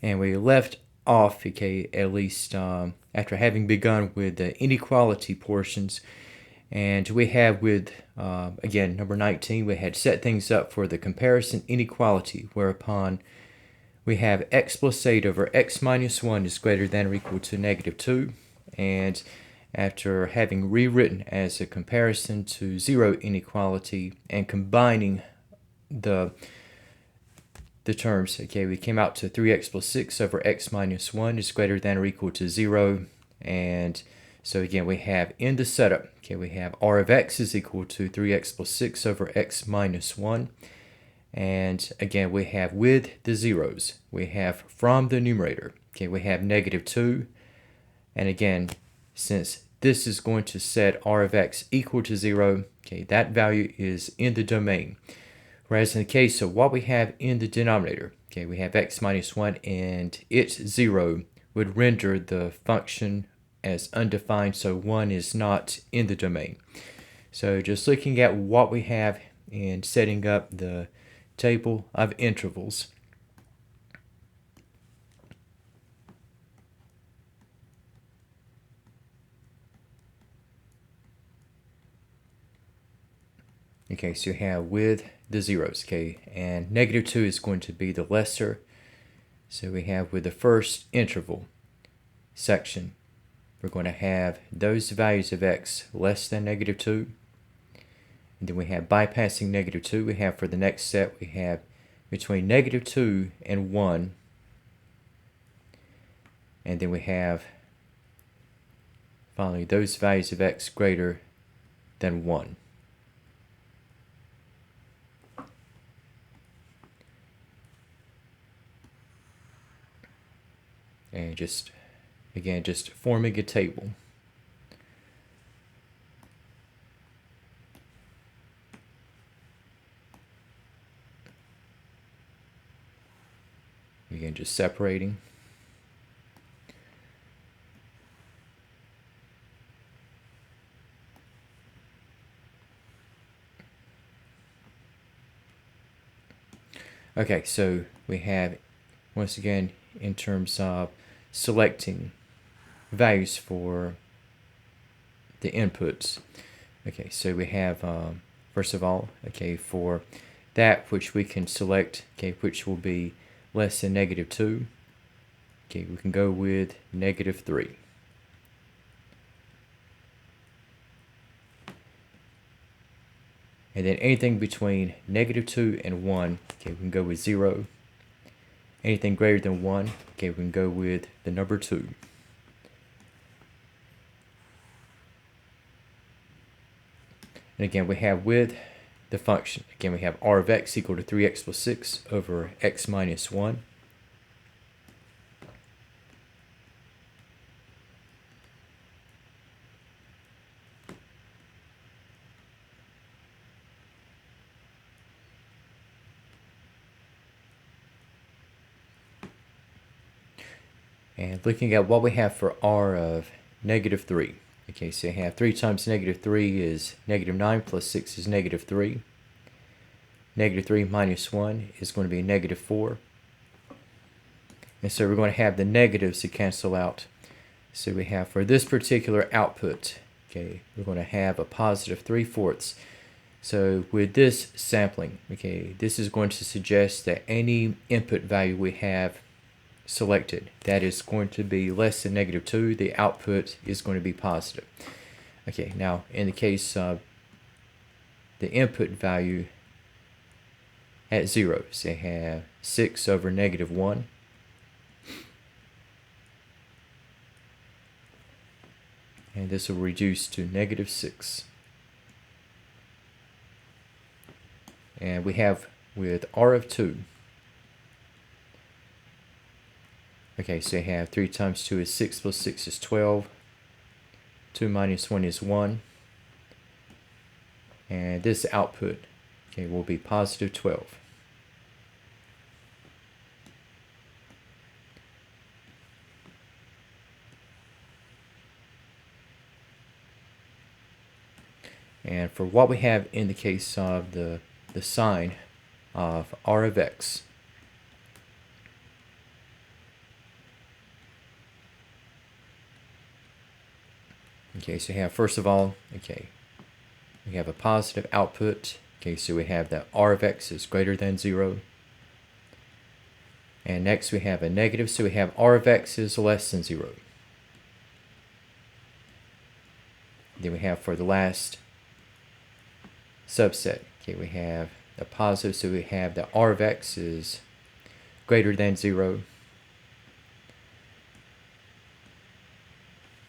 And we left off, okay, at least after having begun with the inequality portions. And we have with, again, number 19, we had set things up for the comparison inequality, whereupon we have x plus 8 over x minus 1 is greater than or equal to negative 2. And after having rewritten as a comparison to zero inequality and combining the terms, okay, we came out to 3x plus 6 over x minus 1 is greater than or equal to 0. And so again, we have in the setup, okay, we have r of x is equal to 3x plus 6 over x minus 1. And again, we have with the zeros, we have from the numerator, okay, we have negative 2. And again, since this is going to set r of x equal to 0, okay, that value is in the domain. Whereas in the case of what we have in the denominator, okay, we have x minus 1 and its 0 would render the function as undefined, so 1 is not in the domain. So just looking at what we have and setting up the table of intervals. Okay, so you have with the zeros, okay, and negative 2 is going to be the lesser. So we have with the first interval section, we're going to have those values of x less than negative 2. And then we have bypassing negative 2, we have for the next set, we have between negative 2 and 1. And then we have finally those values of x greater than 1. And just, again, just forming a table. Again, just separating. Okay, so we have, once again, in terms of selecting values for the inputs. Okay, so we have, first of all, okay, for that which we can select, okay, which will be less than negative 2, okay, we can go with negative 3. And then anything between negative 2 and 1, okay, we can go with 0. Anything greater than 1, okay, we can go with the number 2. And again, we have with the function, again, we have r of x equal to 3x plus 6 over x minus 1. And looking at what we have for r of negative 3. Okay, so you have 3 times negative 3 is negative 9 plus 6 is negative 3. Negative 3 minus 1 is going to be negative 4. And so we're going to have the negatives to cancel out. So we have for this particular output, okay, we're going to have a positive 3/4. So with this sampling, okay, this is going to suggest that any input value we have selected that is going to be less than negative 2, the output is going to be positive. Okay, now in the case of the input value at 0, so you have 6 over negative 1. And this will reduce to negative 6. And we have with r of 2. Okay, so you have 3 times 2 is 6 plus 6 is 12. 2 minus 1 is 1. And this output, okay, will be positive 12. And for what we have in the case of the sign of r of x, Okay, so we have, first of all, okay, we have a positive output. Okay, so we have that r of x is greater than 0. And next we have a negative, so we have r of x is less than 0. Then we have for the last subset, okay, we have a positive, so we have that r of x is greater than 0.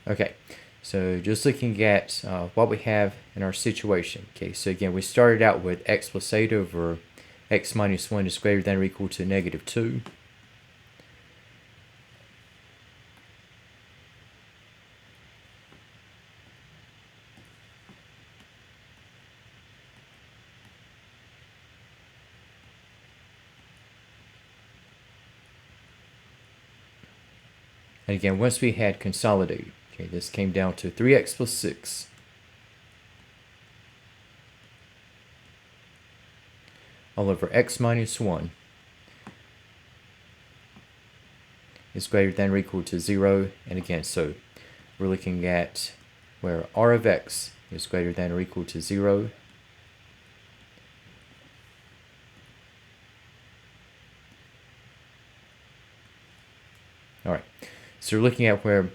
Okay, so just looking at what we have in our situation. Okay, so again, we started out with x plus 8 over x minus 1 is greater than or equal to negative 2. And again, once we had consolidated, okay, this came down to 3x plus 6 all over x minus 1 is greater than or equal to 0. And again, so we're looking at where r of x is greater than or equal to 0. All right, so we're looking at where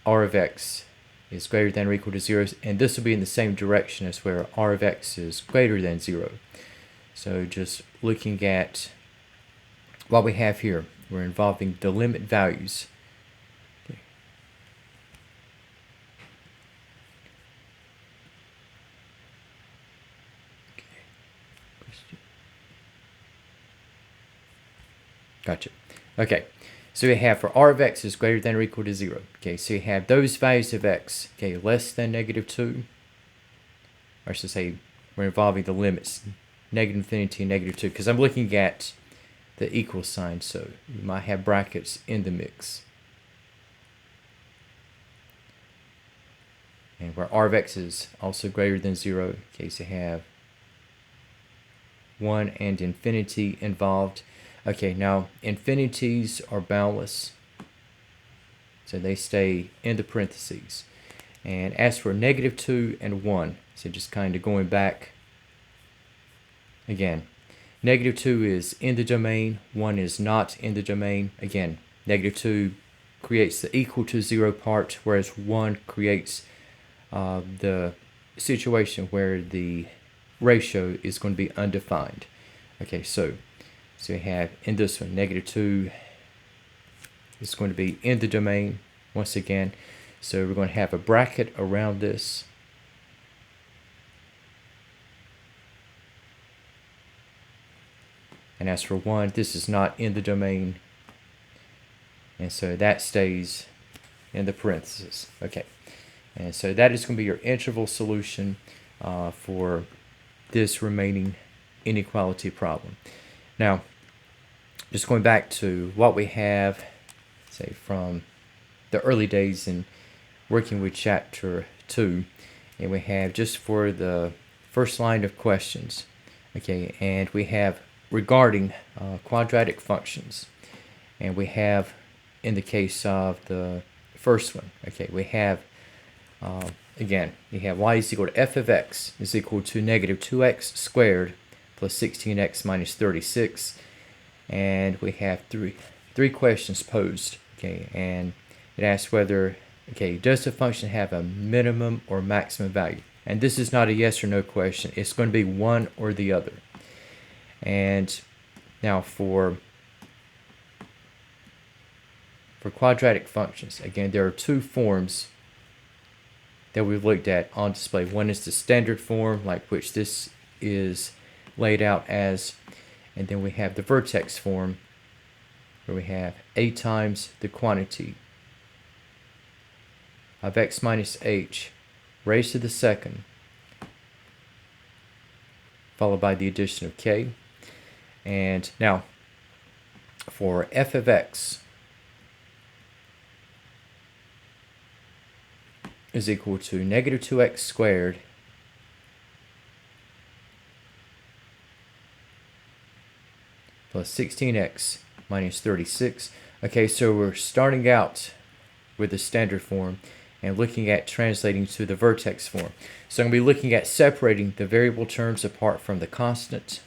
r of x is greater than or equal to 0, and this will be in the same direction as where r of x is greater than 0. So just looking at what we have here, we're involving the limit values. Okay. Gotcha. Okay, so we have for r of x is greater than or equal to 0. Okay, so you have those values of x, okay, less than negative 2. Or I should say, we're involving the limits, negative infinity and negative 2, because I'm looking at the equal sign, so you might have brackets in the mix. And where r of x is also greater than 0, okay, so you have 1 and infinity involved. Okay, now infinities are boundless, so they stay in the parentheses. And as for negative 2 and 1, so just kind of going back again, negative 2 is in the domain, 1 is not in the domain. Again, negative 2 creates the equal to 0 part, whereas 1 creates the situation where the ratio is going to be undefined. Okay, so we have in this one, negative 2 is going to be in the domain once again. So we're going to have a bracket around this. And as for 1, this is not in the domain. And so that stays in the parentheses. Okay. And so that is going to be your interval solution for this remaining inequality problem. Now, just going back to what we have, say, from the early days in working with chapter 2, and we have just for the first line of questions, okay, and we have regarding quadratic functions, and we have in the case of the first one, okay, we have again, you have y is equal to f of x is equal to negative 2x squared plus 16x minus 36. And we have three questions posed, okay, and it asks whether, okay, does the function have a minimum or maximum value? And this is not a yes or no question. It's going to be one or the other. And now for quadratic functions, again, there are two forms that we've looked at on display. One is the standard form, like which this is laid out as, and then we have the vertex form, where we have a times the quantity of x minus h raised to the second, followed by the addition of k. And now, for f of x is equal to negative 2x squared plus 16x minus 36. Okay, so we're starting out with the standard form, and looking at translating to the vertex form. So I'm going to be looking at separating the variable terms apart from the constant.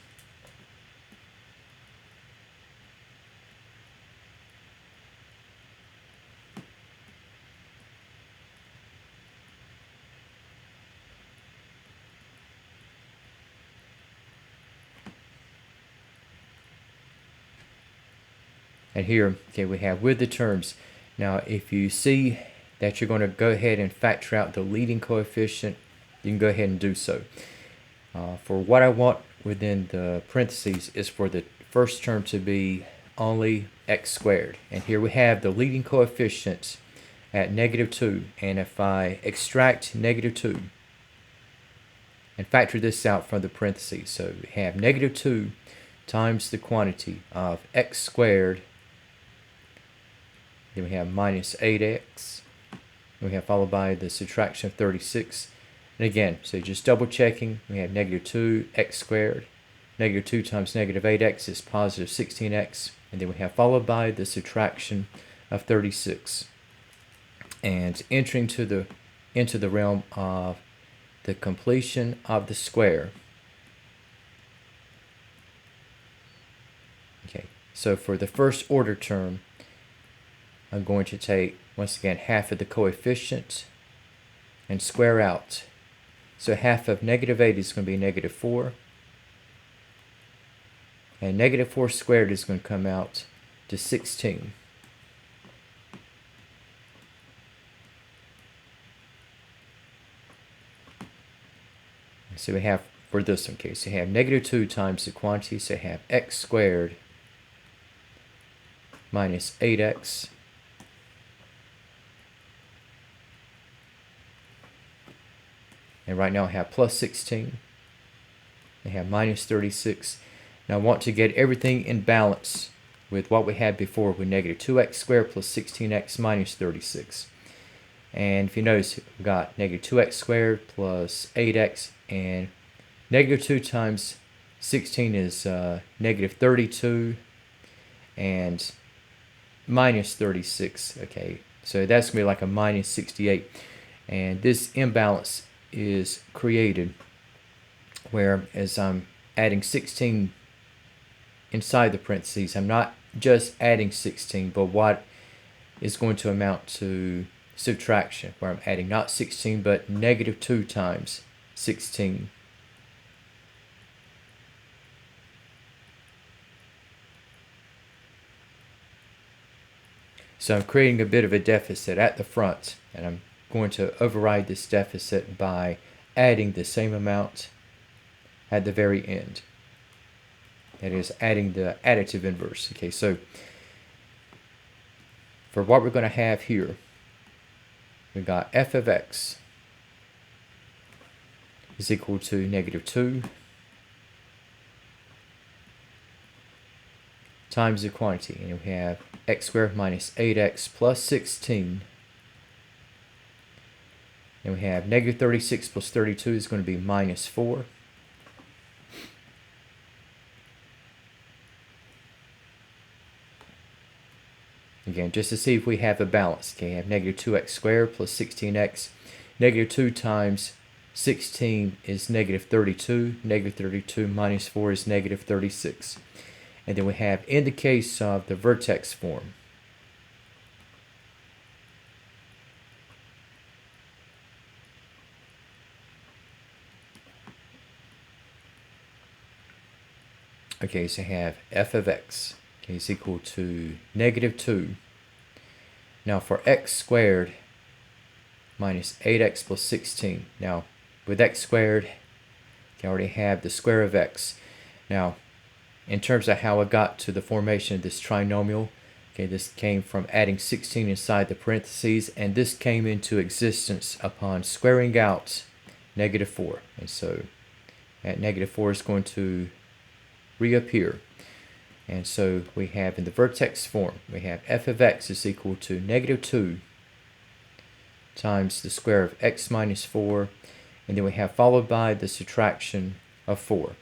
And here, okay, we have with the terms. Now, if you see that you're going to go ahead and factor out the leading coefficient, you can go ahead and do so. For what I want within the parentheses is for the first term to be only x squared. And here we have the leading coefficient at -2. And if I extract -2 and factor this out from the parentheses, so we have -2 times the quantity of x squared. Then we have minus 8x. We have followed by the subtraction of 36. And again, so just double checking, we have -2 x squared. -2 times -8x is positive 16x. And then we have followed by the subtraction of 36. And entering into the realm of the completion of the square. Okay, so for the first order term, I'm going to take, once again, half of the coefficient and square out. So half of -8 is going to be -4. And -4 squared is going to come out to 16. So we have, for this one case, you have -2 times the quantity, so you have x squared minus 8x. And right now I have plus 16. I have minus 36. Now I want to get everything in balance with what we had before with -2x squared plus 16x minus 36. And if you notice, we've got -2x squared plus 8x, and -2 times 16 is -32, and minus 36. Okay, so that's going to be like a minus 68. And this imbalance is created where, as I'm adding 16 inside the parentheses, I'm not just adding 16, but what is going to amount to subtraction, where I'm adding not 16 but -2 times 16. So I'm creating a bit of a deficit at the front, and I'm going to override this deficit by adding the same amount at the very end. That is, adding the additive inverse. Okay, so for what we're going to have here, we've got f of x is equal to -2 times the quantity, and we have x squared minus 8x plus 16. And we have -36 plus 32 is going to be minus 4. Again, just to see if we have a balance. Okay, I have -2x squared plus 16x. -2 times 16 is -32. -32 minus 4 is -36. And then we have, in the case of the vertex form, okay, so I have f of x, okay, is equal to -2. Now for x squared minus 8x plus 16. Now with x squared, you already have the square of x. Now in terms of how I got to the formation of this trinomial, okay, this came from adding 16 inside the parentheses, and this came into existence upon squaring out -4. And so at -4 is going to reappear. And so we have in the vertex form, we have f of x is equal to -2 times the square of x minus 4, and then we have followed by the subtraction of 4.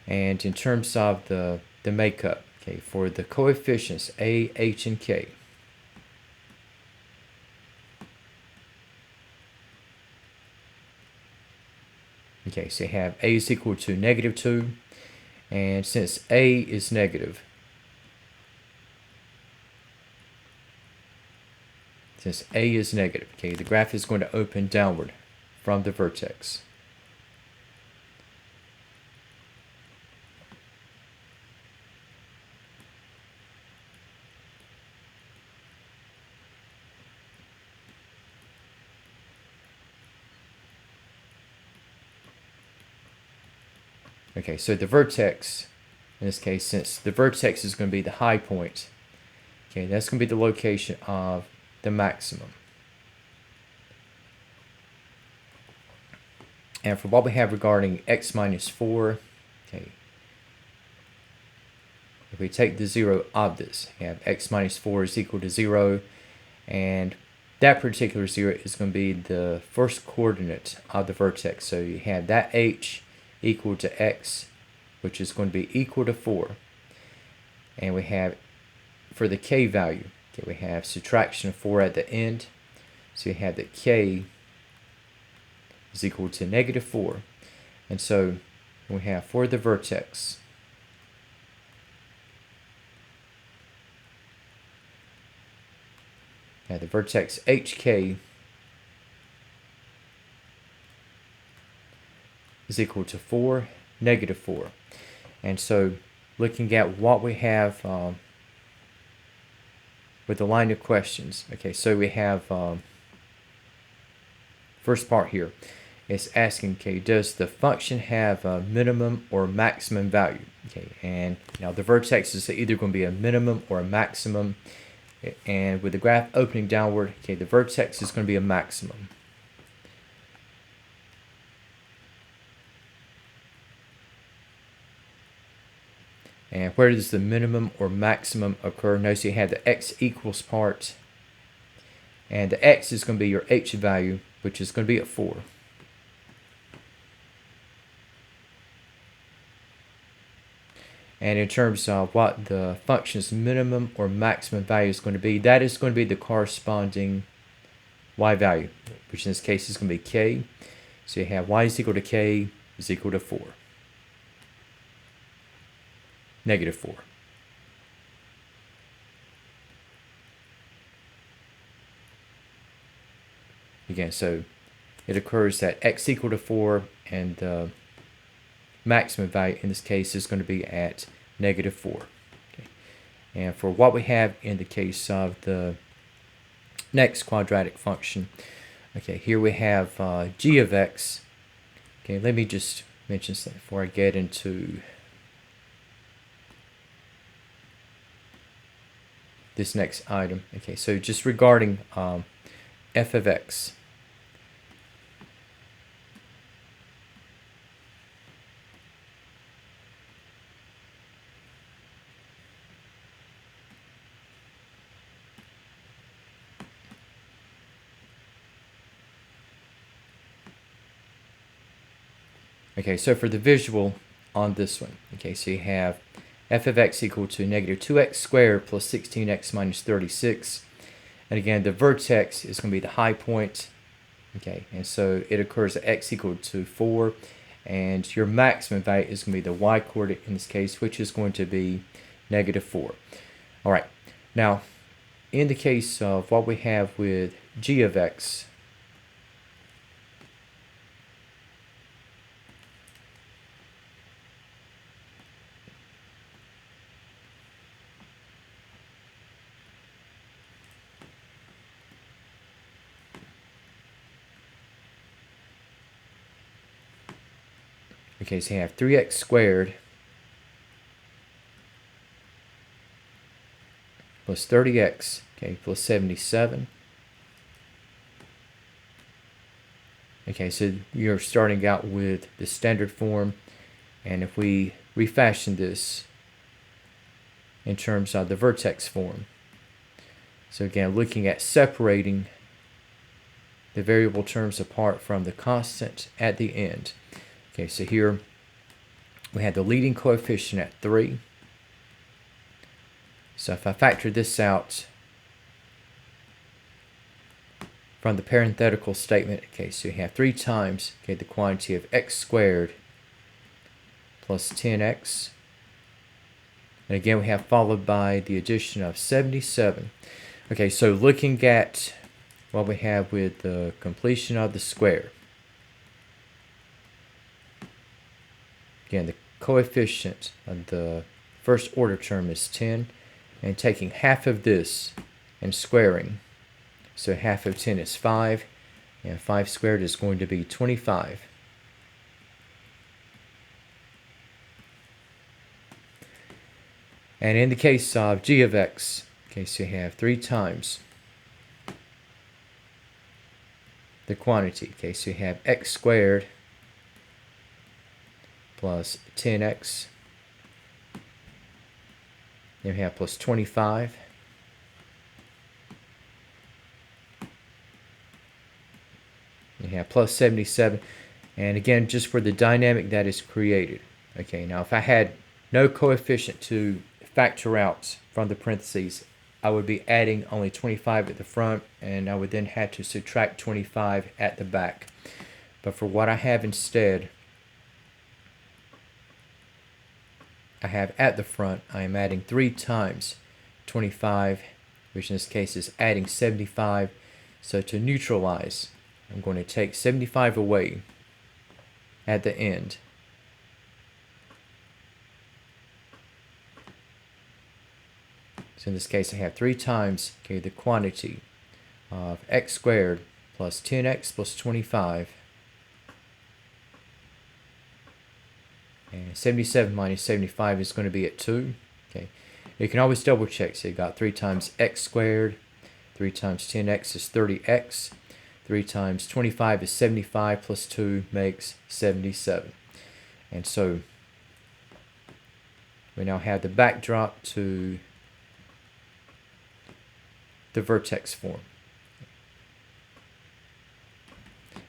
And in terms of the makeup, okay, for the coefficients a, h, and k, Okay, so you have a is equal to -2, and since a is negative, okay, the graph is going to open downward from the vertex. Okay, so the vertex, in this case, since the vertex is going to be the high point, okay, that's going to be the location of the maximum. And for what we have regarding x minus 4, okay, if we take the 0 of this, we have x minus 4 is equal to 0, and that particular 0 is going to be the first coordinate of the vertex. So you have that h equal to x, which is going to be equal to 4. And we have, for the k value, okay, we have subtraction of 4 at the end. So you have that k is equal to -4. And so we have for the vertex, now the vertex hk is equal to 4, -4. And so looking at what we have with the line of questions, okay, so we have first part here. It's asking, okay, does the function have a minimum or maximum value? Okay, and now the vertex is either going to be a minimum or a maximum. And with the graph opening downward, okay, the vertex is going to be a maximum. And where does the minimum or maximum occur? Notice you have the x equals part, and the x is going to be your h value, which is going to be at 4. And in terms of what the function's minimum or maximum value is going to be, that is going to be the corresponding y value, which in this case is going to be k. So you have y is equal to k is equal to 4. -4. Again, so it occurs that x equal to 4 and the maximum value in this case is going to be at -4. Okay. And for what we have in the case of the next quadratic function, okay, here we have g of x. Okay, let me just mention something before I get into this next item. Okay, so just regarding f of x. Okay, so for the visual on this one, okay, so you have f of x equal to -2x squared plus 16x minus 36. And again, the vertex is going to be the high point, okay, and so it occurs at x equal to 4, and your maximum value is going to be the y coordinate in this case, which is going to be -4. All right, now in the case of what we have with g of x, okay, so you have 3x squared plus 30x, okay, plus 77. Okay, so you're starting out with the standard form, and if we refashion this in terms of the vertex form, so again, looking at separating the variable terms apart from the constant at the end. Okay, so here we have the leading coefficient at 3. So if I factor this out, from the parenthetical statement. Okay, so you have 3 times, okay, the quantity of x squared plus 10x. And again, we have followed by the addition of 77. Okay, so looking at what we have with the completion of the square. Again, the coefficient of the first order term is 10, and taking half of this and squaring. So half of 10 is 5, and 5 squared is going to be 25. And in the case of g of x, okay, so you have 3 times the quantity. Okay, so you have x squared plus 10x. Then we have plus 25. You have plus 77. And again, just for the dynamic that is created. Okay, now if I had no coefficient to factor out from the parentheses, I would be adding only 25 at the front, and I would then have to subtract 25 at the back. But for what I have instead, I have at the front, I am adding 3 times 25, which in this case is adding 75. So to neutralize, I'm going to take 75 away at the end. So in this case, I have 3 times, okay, the quantity of x squared plus 10x plus 25. And 77 minus 75 is going to be at 2. Okay, you can always double check. So you got 3 times x squared, 3 times 10x is 30x, 3 times 25 is 75 plus 2 makes 77. And so we now have the backdrop to the vertex form.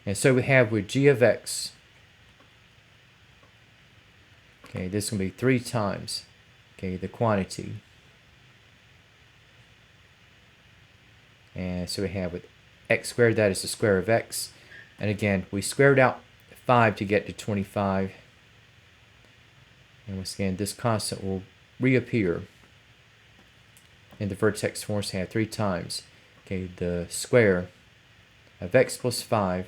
And so we have with g of x, okay, this is going to be 3 times, okay, the quantity. And so we have with x squared, that is the square of x. And again, we squared out 5 to get to 25. And once again, this constant will reappear in the vertex form. So we have 3 times, okay, the square of x plus 5,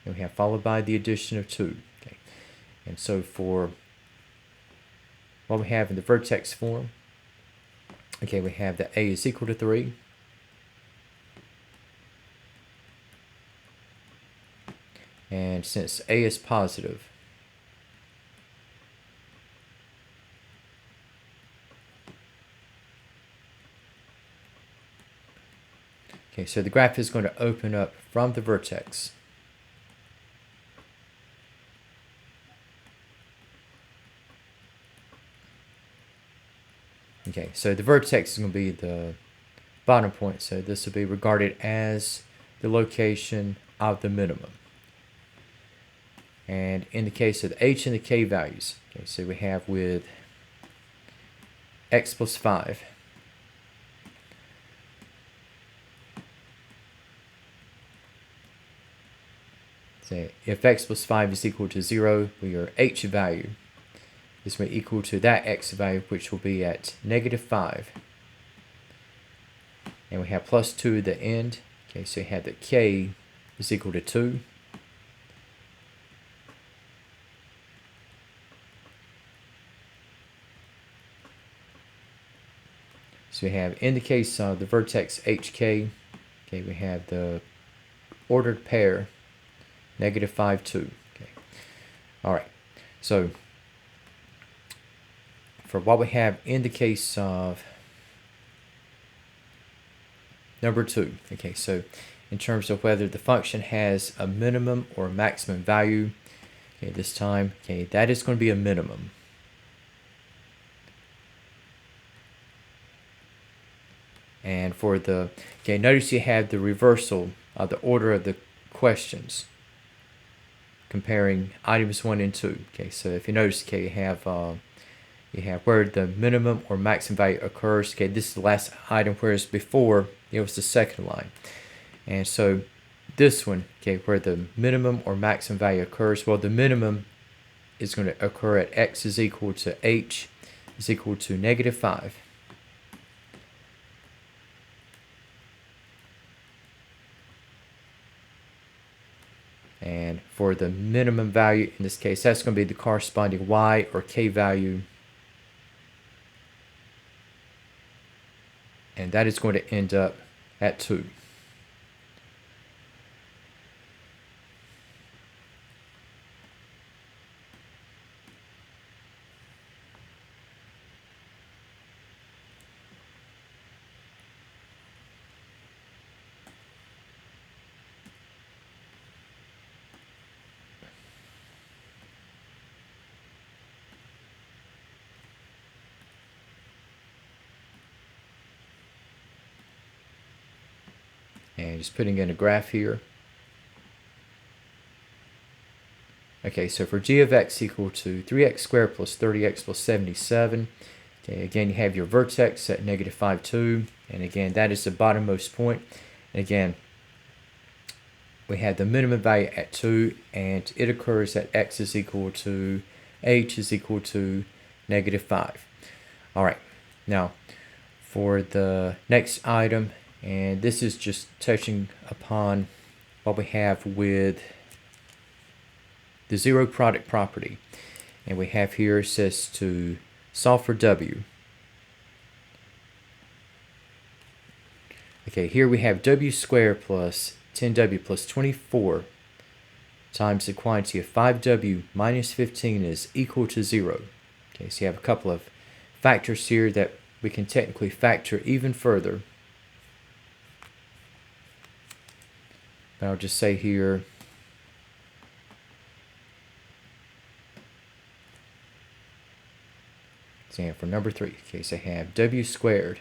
and we have followed by the addition of 2. Okay, and so for what we have in the vertex form, okay, we have that a is equal to 3. And since a is positive, okay, so the graph is going to open up from the vertex. Okay, so the vertex is going to be the bottom point, so this will be regarded as the location of the minimum. And in the case of the h and the k values, okay, so we have with x plus 5, so if x plus 5 is equal to 0, your h value is going to be equal to that x value, which will be at negative 5. And we have plus 2 at the end. Okay, so you have that k is equal to 2. So we have, in the case of the vertex HK, okay, we have the ordered pair, negative 5, 2. Okay. All right. So for what we have in the case of number 2, okay, so in terms of whether the function has a minimum or a maximum value, okay, this time, okay, that is going to be a minimum. And for the, okay, notice you have the reversal of the order of the questions comparing items 1 and 2. Okay, so if you notice, okay, you have where the minimum or maximum value occurs. Okay, this is the last item, whereas before it was the second line. And so this one, okay, where the minimum or maximum value occurs. Well, the minimum is going to occur at x is equal to h is equal to -5. And for the minimum value, in this case, that's going to be the corresponding y or k value. And that is going to end up at 2. And just putting in a graph here. Okay, so for g of x equal to 3x squared plus 30x plus 77, okay, again, you have your vertex at -5, 2, and again, that is the bottommost point. And again, we have the minimum value at 2, and it occurs at x is equal to h is equal to -5. All right, now for the next item, and this is just touching upon what we have with the zero product property. And we have here, it says to solve for w. Okay, here we have w squared plus 10w plus 24 times the quantity of 5w minus 15 is equal to 0. Okay, so you have a couple of factors here that we can technically factor even further. But I'll just say here, so for number 3, okay, so I have w squared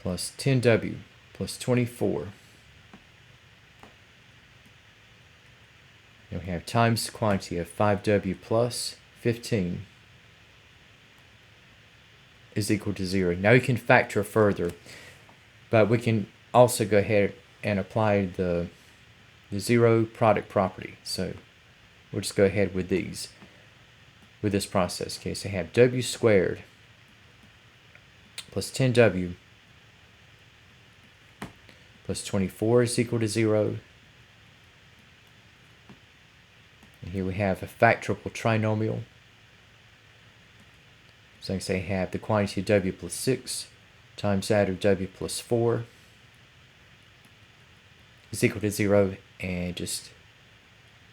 plus 10w plus 24. And we have times the quantity of 5w plus 15 is equal to 0. Now you can factor further, but we can also go ahead and apply the zero product property. So we'll just go ahead with this process. Okay, so I have w squared plus 10w plus 24 is equal to 0. And here we have a factorable trinomial. So I can say I have the quantity of w plus 6 times that of w plus 4 is equal to 0, and just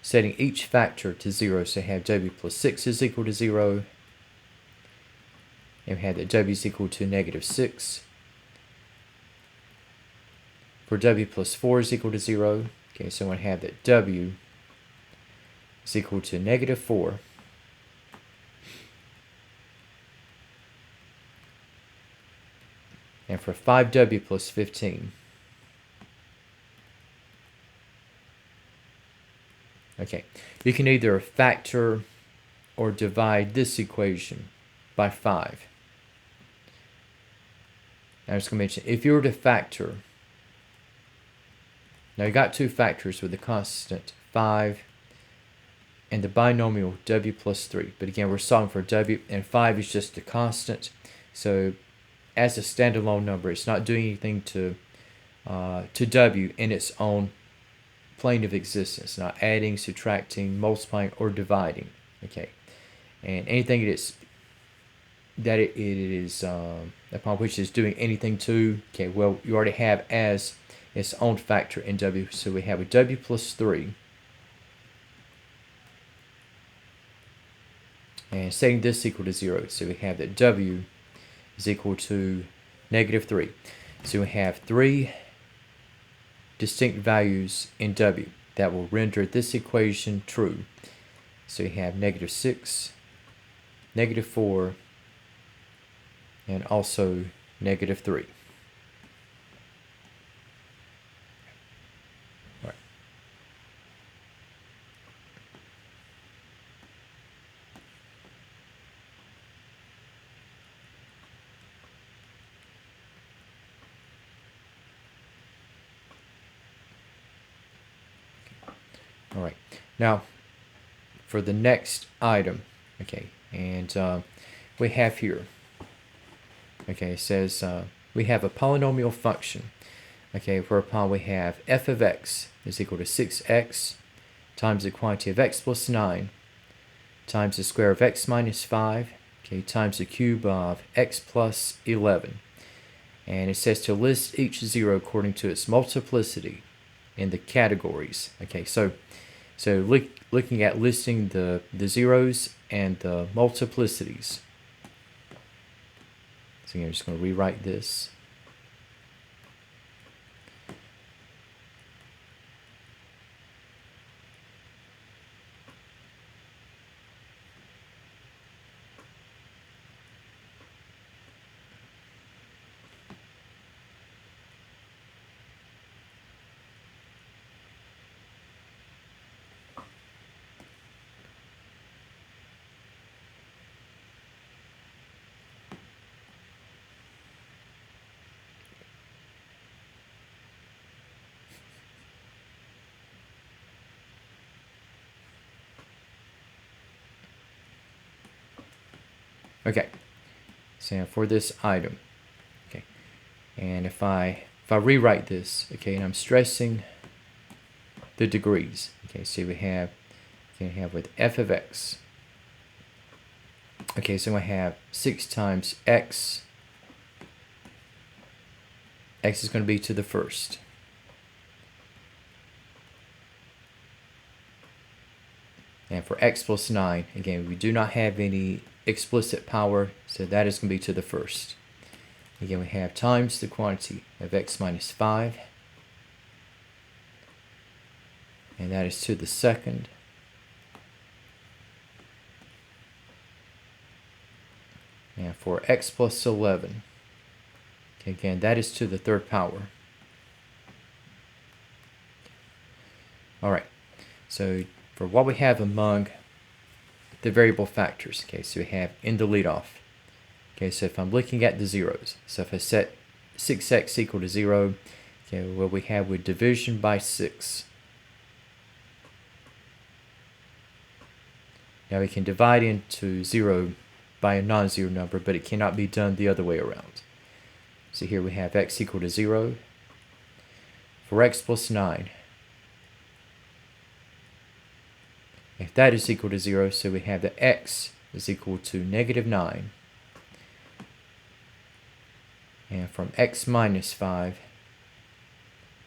setting each factor to 0. So I have w plus 6 is equal to 0, and we have that w is equal to -6. For w plus 4 is equal to 0, okay, so I have that w is equal to -4. And for 5w plus 15, okay, you can either factor or divide this equation by 5. Now I was going to mention, if you were to factor, now you got two factors with the constant 5 and the binomial w plus 3. But again, we're solving for w, and 5 is just a constant. So as a standalone number, it's not doing anything to w in its own plane of existence, not adding, subtracting, multiplying, or dividing. Okay, and anything that it is upon which it's doing anything to, okay, well, you already have as its own factor in w. So we have a w plus 3. And setting this equal to 0, so we have that w is equal to -3. So we have 3 distinct values in w that will render this equation true. So we have -6, -4, and also -3. All right. Now, for the next item, okay, and we have here, okay, it says we have a polynomial function, okay, whereupon we have f of x is equal to 6x times the quantity of x plus 9 times the square of x minus 5, okay, times the cube of x plus 11. And it says to list each zero according to its multiplicity in the categories. Okay, so looking at listing the zeros and the multiplicities. So I'm just going to rewrite this. Okay, so for this item, okay, and if I rewrite this, okay, and I'm stressing the degrees, okay, so we have with f of x, okay, so I have 6 times x is going to be to the first. And for x plus 9, again, we do not have any explicit power, so that is going to be to the first. Again, we have times the quantity of x minus 5, and that is to the second. And for x plus 11, okay, again, that is to the third power. All right, so for what we have among the variable factors, okay, so we have in the leadoff. Okay, so if I'm looking at the zeros, so if I set 6x equal to 0, okay, what we have with division by 6. Now we can divide into 0 by a non-zero number, but it cannot be done the other way around. So here we have x equal to 0. For x plus 9, if that is equal to 0, so we have that x is equal to negative 9. And from x minus 5,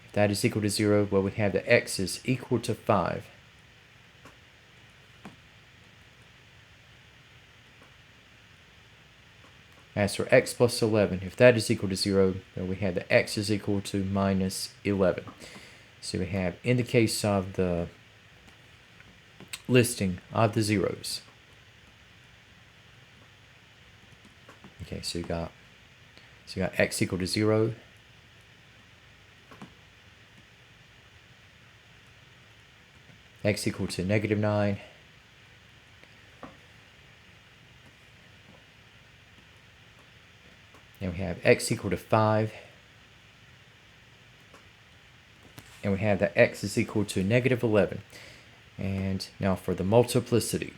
if that is equal to 0, well, we have that x is equal to 5. As for x plus 11, if that is equal to 0, then we have that x is equal to minus 11. So we have, in the case of the listing of the zeros, okay, so you got x equal to 0, x equal to negative 9, and we have x equal to 5, and we have that x is equal to negative 11. And now for the multiplicity.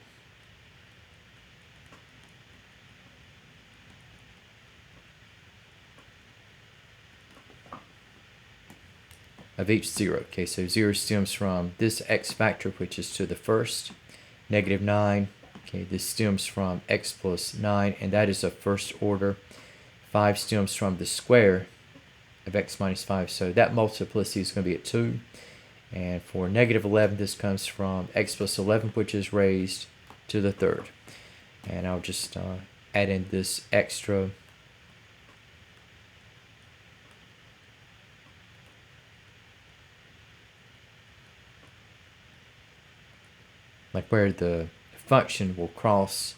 Of each zero. Okay, so 0 stems from this x factor, which is to the first, negative 9. Okay, this stems from x plus 9, and that is of first order. 5 stems from the square of x minus 5, so that multiplicity is going to be at 2. And for negative 11, this comes from x plus 11, which is raised to the third. And I'll just add in this extra like where the function will cross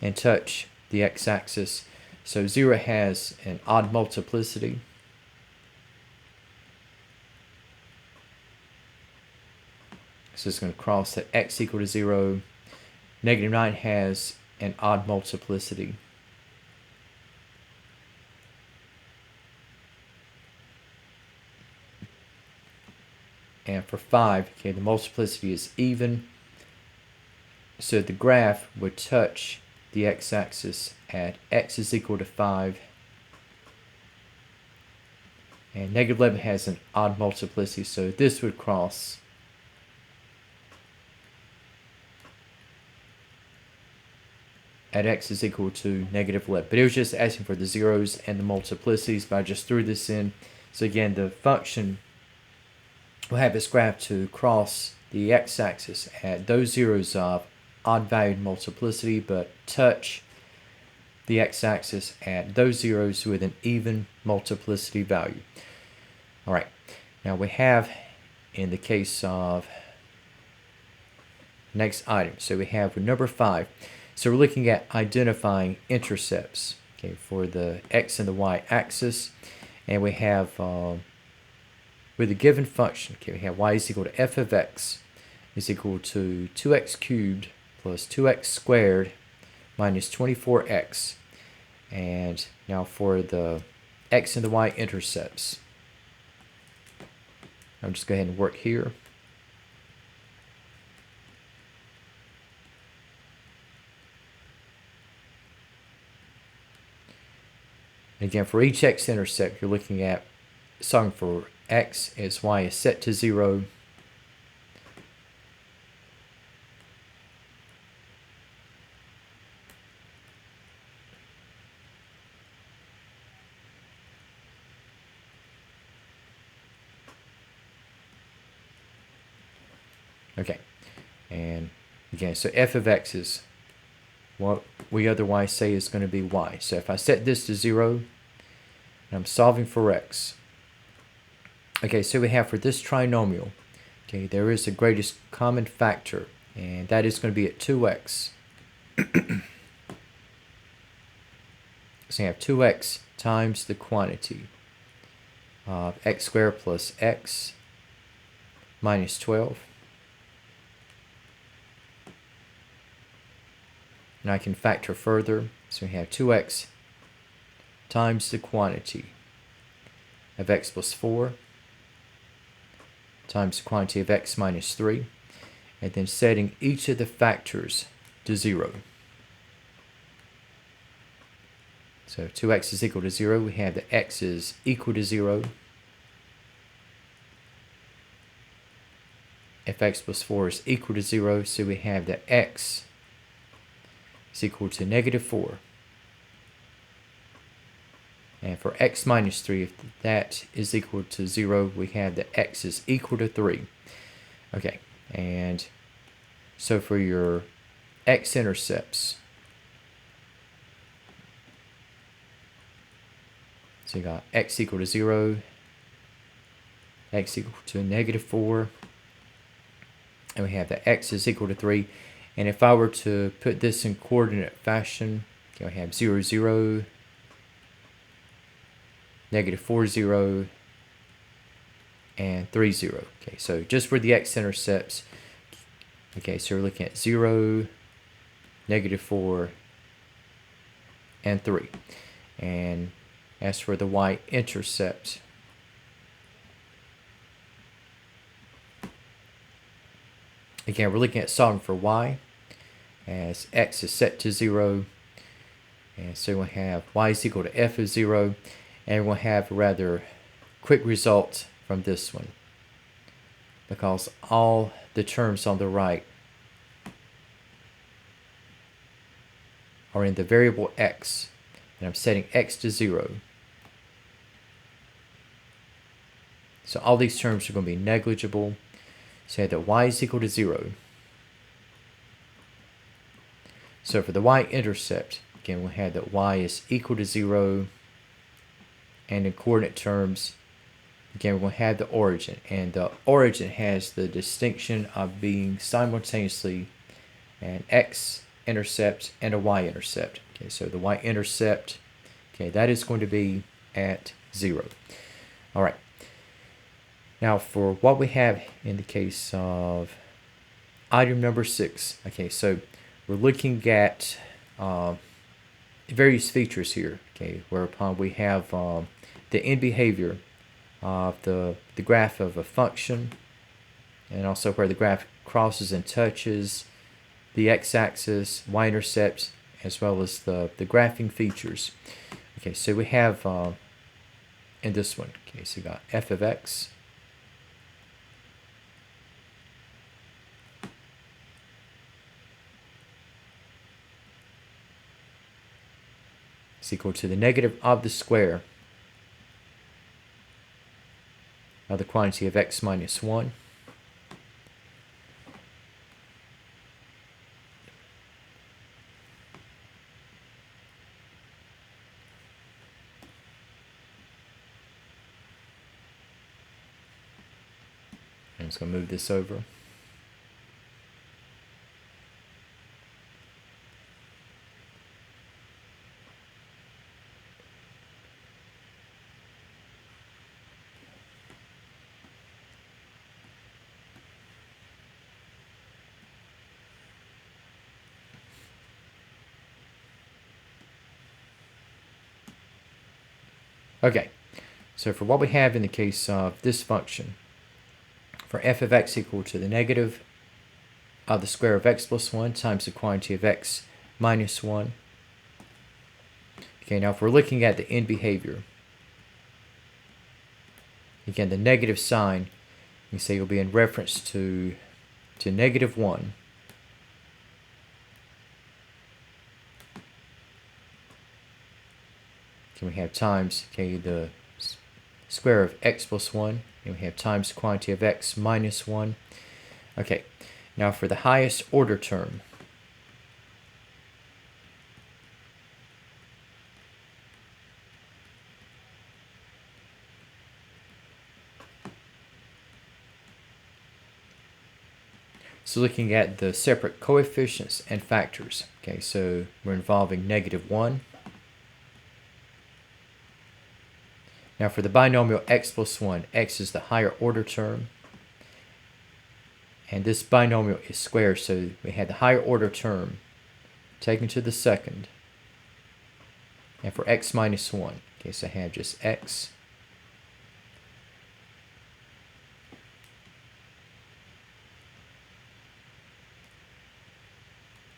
and touch the x-axis. So 0 has an odd multiplicity. So it's going to cross at x equal to 0. Negative 9 has an odd multiplicity. And for 5, okay, the multiplicity is even. So the graph would touch the x-axis at x is equal to 5. And negative 11 has an odd multiplicity, so this would cross at x is equal to negative 11. But it was just asking for the zeros and the multiplicities, but I just threw this in. So again, the function will have its graph to cross the x-axis at those zeros of odd-valued multiplicity, but touch the x-axis at those zeros with an even multiplicity value. All right, now we have, in the case of next item, so we have with number 5. So we're looking at identifying intercepts, okay, for the x and the y axis, and we have with a given function, okay, we have y is equal to f of x is equal to 2x cubed plus 2x squared minus 24x. And now for the x and the y intercepts, I'm just going to go ahead and work here. And again, for each x-intercept, you're looking at solving for x as y is set to 0. Okay, and again, so f of x is what we otherwise say is going to be y. So if I set this to 0, and I'm solving for x. Okay, so we have for this trinomial, okay, there is a greatest common factor, and that is going to be at 2x. So you have 2x times the quantity of x squared plus x minus 12. And I can factor further, so we have 2x times the quantity of x plus 4 times the quantity of x minus 3, and then setting each of the factors to 0. So 2x is equal to 0. We have that x is equal to 0. If x plus 4 is equal to 0, so we have that x is equal to negative 4. And for x minus 3, if that is equal to 0, we have that x is equal to 3. Okay, and so for your x-intercepts, so you got x equal to 0, x equal to negative 4, and we have that x is equal to 3. And if I were to put this in coordinate fashion, okay, we have 0, 0, negative 4, 0, and 3, 0. Okay, so just for the x-intercepts, okay, so we're looking at 0, negative 4, and 3. And as for the y-intercept, again, we're looking at solving for y as x is set to 0. And so we'll have y is equal to f of 0. And we'll have a rather quick result from this one, because all the terms on the right are in the variable x, and I'm setting x to 0. So all these terms are going to be negligible. Say that y is equal to 0. So for the y-intercept, again, we'll have that y is equal to 0. And in coordinate terms, again, we're going to have the origin. And the origin has the distinction of being simultaneously an x-intercept and a y-intercept. Okay, so the y-intercept, okay, that is going to be at 0. All right. Now for what we have in the case of item number 6. Okay, so we're looking at various features here, okay, whereupon we have the end behavior of the graph of a function, and also where the graph crosses and touches the x-axis, y-intercept, as well as the graphing features. Okay, so we have in this one, okay, so we got f of x is equal to the negative of the square of the quantity of x minus 1 I'm just going to move this over. Okay, so for what we have in the case of this function, for f of x equal to the negative of the square of x plus 1 times the quantity of x minus 1. Okay, now if we're looking at the end behavior, again, the negative sign, you say will be in reference to negative 1. Can we have times, okay, the square of x plus 1, and we have times the quantity of x minus 1. Okay, now for the highest order term, so looking at the separate coefficients and factors, okay, so we're involving negative 1. Now for the binomial x plus 1, x is the higher order term, and this binomial is squared, so we had the higher order term taken to the second. And for x minus 1, okay, so I have just x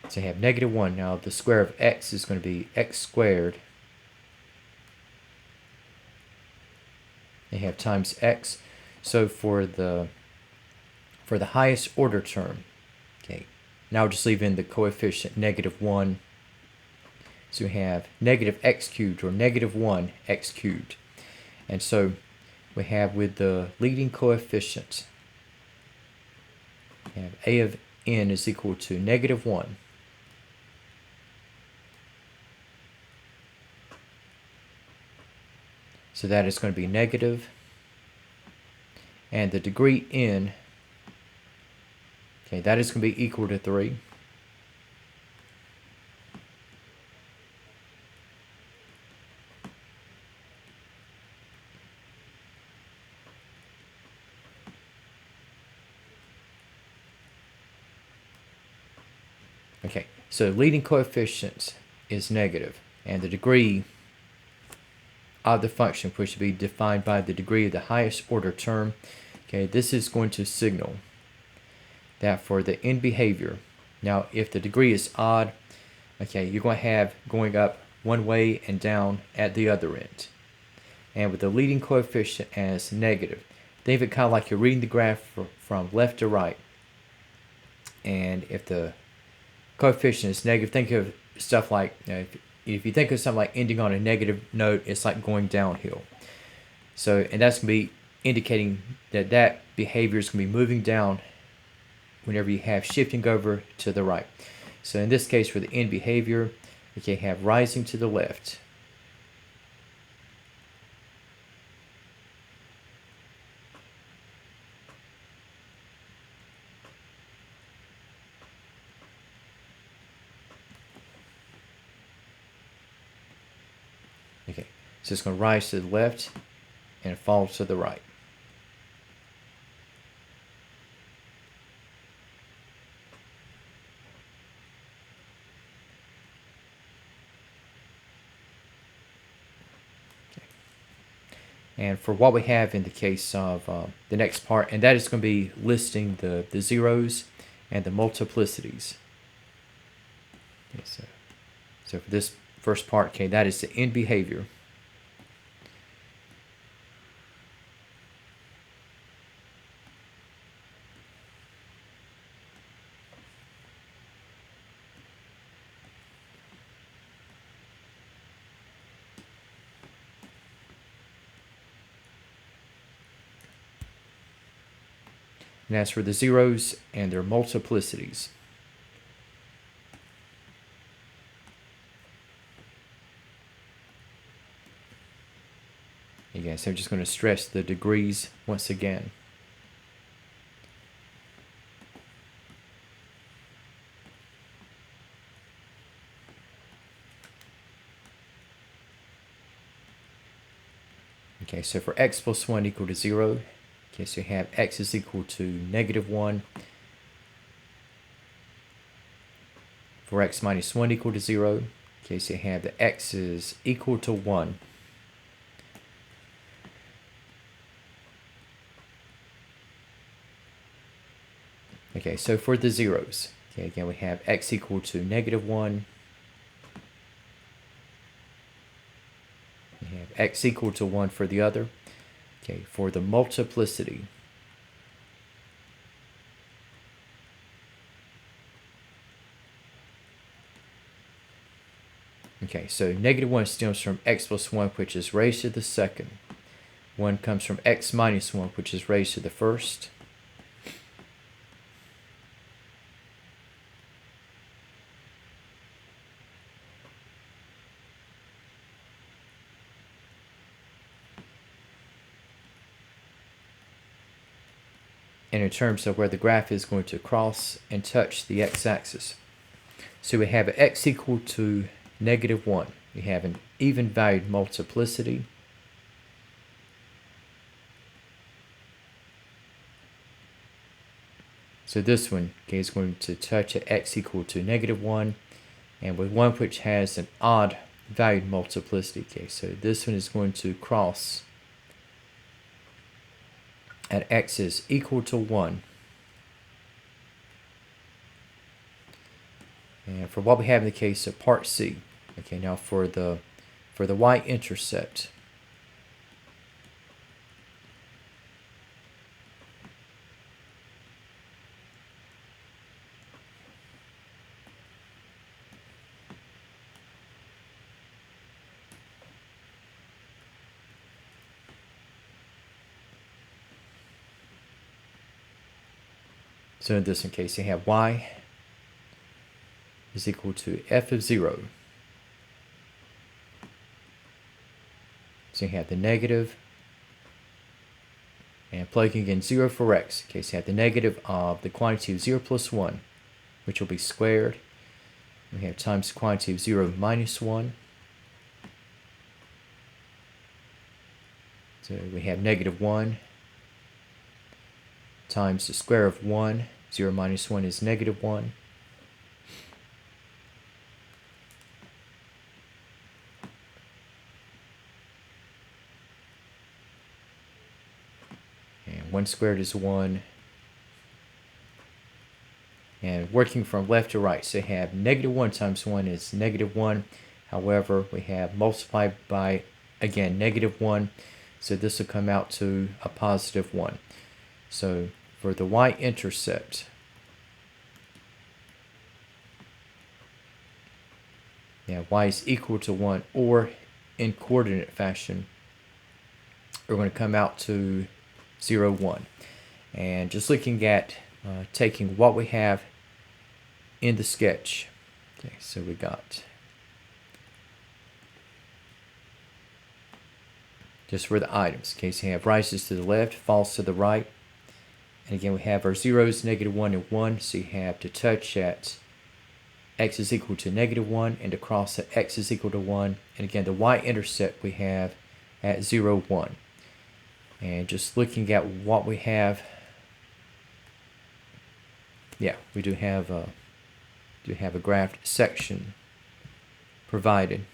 so I have negative 1. Now the square of x is going to be x squared. You have times x. So for the highest order term, okay, now just leave in the coefficient negative 1. So we have negative x cubed, or negative 1 x cubed. And so we have with the leading coefficient, we have a of n is equal to negative 1. So that is going to be negative, and the degree n, okay, that is going to be equal to 3. Okay, so leading coefficient is negative, and the degree of the function, which should be defined by the degree of the highest order term, okay, this is going to signal that for the end behavior, now if the degree is odd, okay, you're going to have going up one way and down at the other end. And with the leading coefficient as negative, think of it kind of like you're reading the graph from left to right. And if the coefficient is negative, think of stuff like, if you think of something like ending on a negative note, it's like going downhill. So, and that's going to be indicating that that behavior is going to be moving down whenever you have shifting over to the right. So in this case, for the end behavior, okay, have rising to the left. Okay, so it's going to rise to the left and fall to the right. And for what we have in the case of the next part, and that is going to be listing the zeros and the multiplicities. Okay, so for this first part, okay, that is the end behavior. And as for the zeros and their multiplicities, again, so I'm just going to stress the degrees once again. Okay, so for x plus 1 equal to 0, okay, so you have x is equal to -1. For x minus 1 equal to 0, okay, so you have the x is equal to 1. Okay, so for the zeros, okay, again, we have x equal to -1. We have x equal to 1 for the other. Okay, for the multiplicity, okay, so -1 stems from x plus 1, which is raised to the second. 1 comes from x minus 1, which is raised to the first. And in terms of where the graph is going to cross and touch the x-axis. So we have x equal to -1. We have an even valued multiplicity. So this one, okay, is going to touch at x equal to -1, and with one which has an odd valued multiplicity. Okay, so this one is going to cross at x is equal to 1. And for what we have in the case of part C, okay, now for the y-intercept, so in this case, you have y is equal to f of 0. So you have the negative, and plugging in 0 for x. Okay, so you have the negative of the quantity of 0 plus 1, which will be squared. We have times the quantity of 0 minus 1. So we have -1 times the square of 1. 0 minus 1 is -1. And 1 squared is 1. And working from left to right, so you have -1 times 1 is -1. However, we have multiplied by, again, -1. So this will come out to a +1. So for the y-intercept, yeah, y is equal to 1, or in coordinate fashion, we're going to come out to 0, 1. And just looking at taking what we have in the sketch. Okay, so we got just for the items. Okay, so you have rises to the left, falls to the right. And again, we have our zeros, -1 and 1. So you have to touch at x is equal to -1 and to cross at x is equal to 1. And again, the y-intercept we have at 0, 1. And just looking at what we have, yeah, we do have a graphed section provided.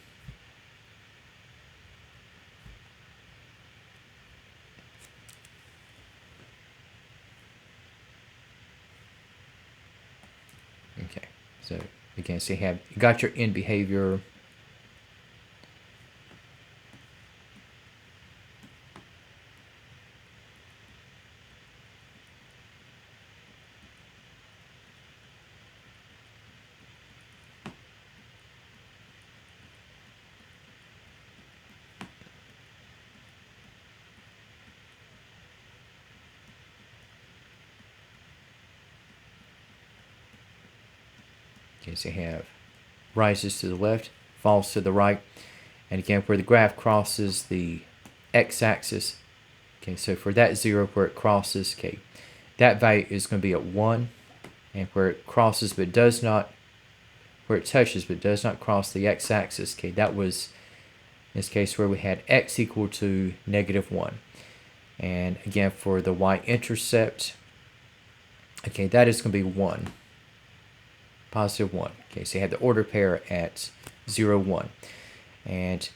So again, so you got your end behavior. Okay, so you have rises to the left, falls to the right, and again where the graph crosses the x-axis. Okay, so for that 0 where it crosses, okay, that value is going to be at 1, and where it crosses but does not, where it touches but does not cross the x-axis, okay, that was in this case where we had x equal to -1. And again for the y-intercept, okay, that is going to be 1, positive 1. Okay, so you have the order pair at 0, 1. And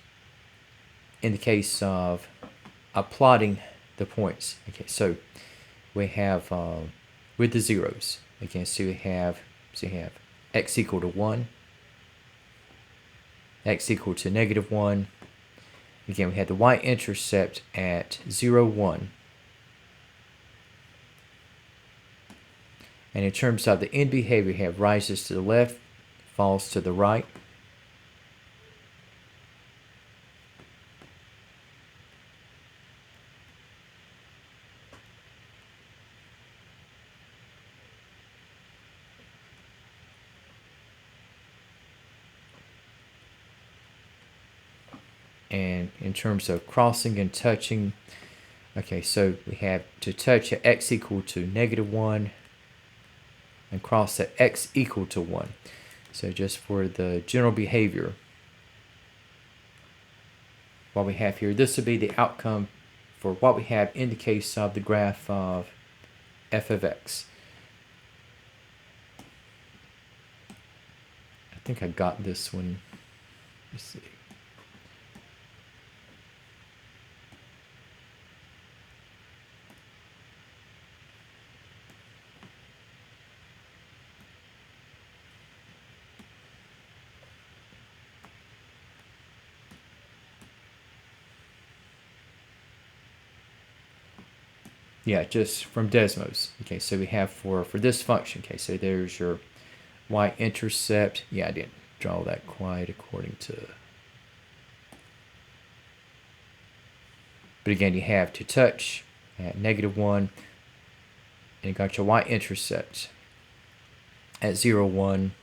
in the case of plotting the points, okay, so we have with the zeros, again, so you have x equal to 1, x equal to -1. Again, we have the y-intercept at 0, 1. And in terms of the end behavior, we have rises to the left, falls to the right. And in terms of crossing and touching, okay, so we have to touch at x equal to -1 and cross at x equal to 1. So just for the general behavior, what we have here, this would be the outcome for what we have in the case of the graph of f of x. I think I got this one. Let's see. Yeah, just from Desmos. Okay, so we have for this function. Okay, so there's your y-intercept. Yeah, I didn't draw that quite according to. But again, you have to touch at -1, and you got your y-intercept at 0, 1.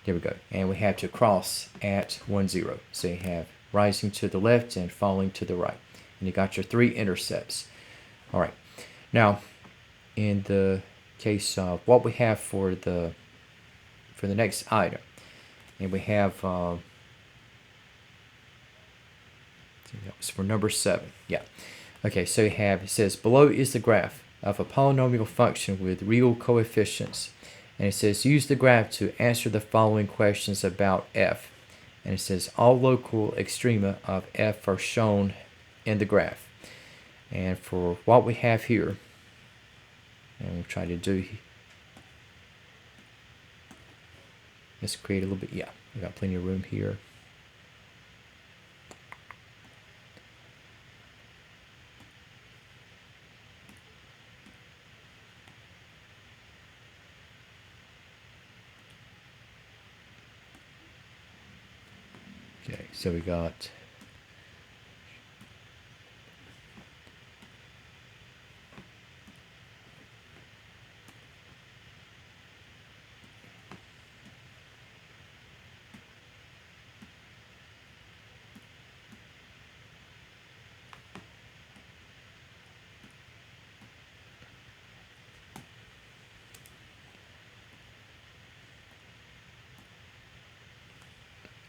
There we go. And we have to cross at 1, 0. So you have rising to the left and falling to the right. And you got your 3 intercepts. All right. Now, in the case of what we have for the next item, and we have that was for number 7. Yeah. Okay. So you have, it says below is the graph of a polynomial function with real coefficients, and it says use the graph to answer the following questions about f, and it says all local extrema of f are shown in the graph. And for what we have here, and we'll try to do, let's create a little bit, yeah, we got plenty of room here. Okay, so we got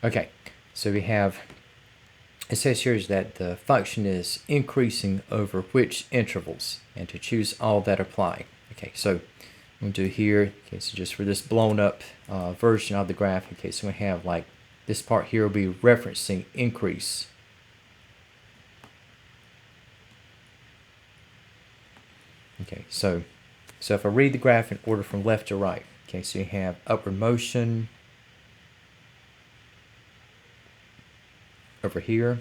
okay, so we have, it says here is that the function is increasing over which intervals, and to choose all that apply. Okay, so I'm going to do here, okay, so just for this blown up version of the graph, okay, so we have like this part here will be referencing increase. Okay, so if I read the graph in order from left to right, Okay, so you have upward motion over here.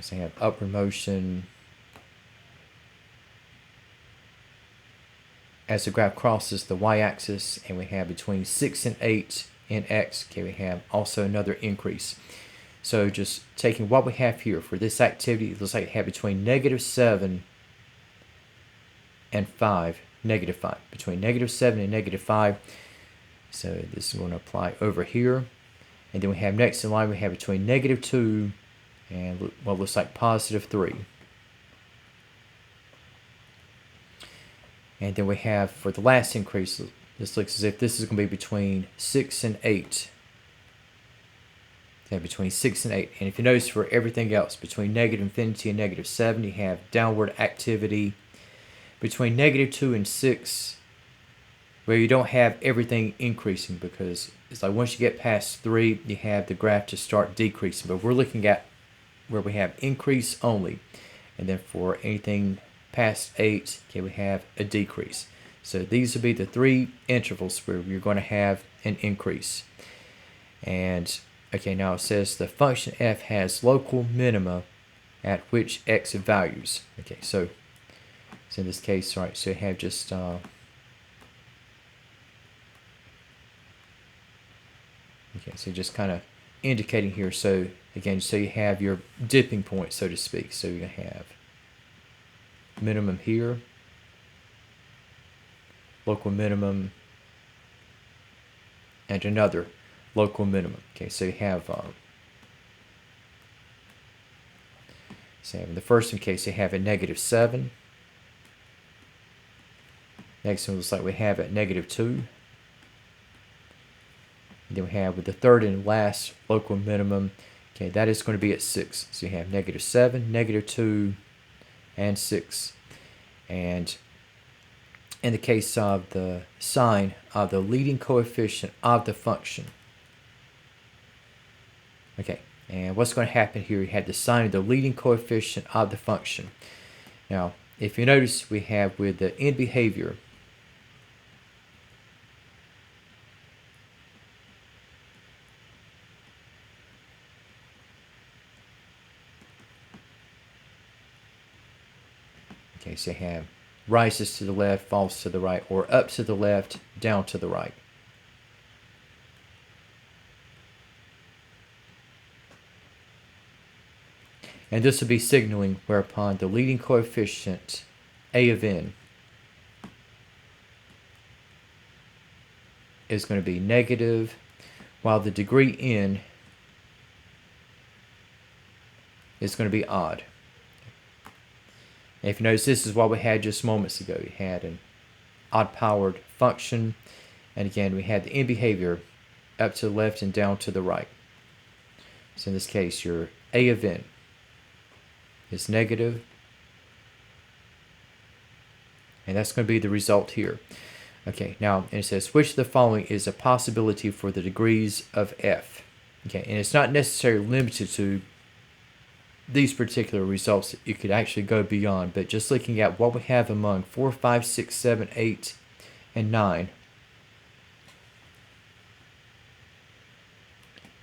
So you have upward motion as the graph crosses the y-axis, and we have between 6 and 8 in x. Okay, we have also another increase. So just taking what we have here for this activity, it looks like we have between -7 and 5, -5, between -7 and -5. So this is going to apply over here. And then we have next in line, we have between -2 and what looks like +3. And then we have for the last increase, this looks as if this is going to be between 6 and 8. Okay, between 6 and 8. And if you notice for everything else, between -infinity and -7, you have downward activity. Between -2 and 6, where you don't have everything increasing, because it's like once you get past 3, you have the graph to start decreasing. But we're looking at where we have increase only. And then for anything past 8, okay, we have a decrease. So these will be the 3 intervals where you're going to have an increase. And okay, now it says the function f has local minima at which x values. Okay, so in this case, right, so you have just okay, so just kind of indicating here. So again, so you have your dipping point, so to speak. So you have minimum here, local minimum, and another local minimum. Okay, so you have so in the first case, you have a -7. Next one looks like we have at -2. And then we have with the third and last local minimum, okay, that is going to be at 6. So you have -7, -2, and 6. And in the case of the sign of the leading coefficient of the function, okay, and what's going to happen here, you have the sign of the leading coefficient of the function. Now, if you notice, we have with the end behavior, okay, so you have rises to the left, falls to the right, or up to the left, down to the right. And this will be signaling whereupon the leading coefficient, a of n, is going to be negative, while the degree n is going to be odd. And if you notice, this is what we had just moments ago. We had an odd-powered function, and again, we had the end behavior up to the left and down to the right. So in this case, your a of n is negative, and that's going to be the result here. Okay, now, and it says, which of the following is a possibility for the degrees of f? Okay, and it's not necessarily limited to these particular results. You could actually go beyond, but just looking at what we have among 4, 5, 6, 7, 8, and 9.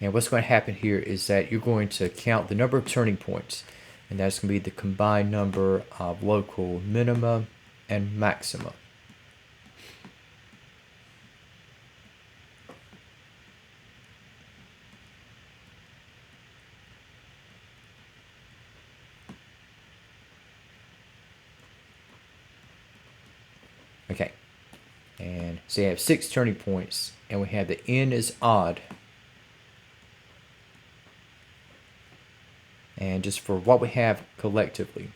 And what's going to happen here is that you're going to count the number of turning points, and that's going to be the combined number of local minima and maxima. Okay, and so you have 6 turning points, and we have the n is odd. And just for what we have collectively,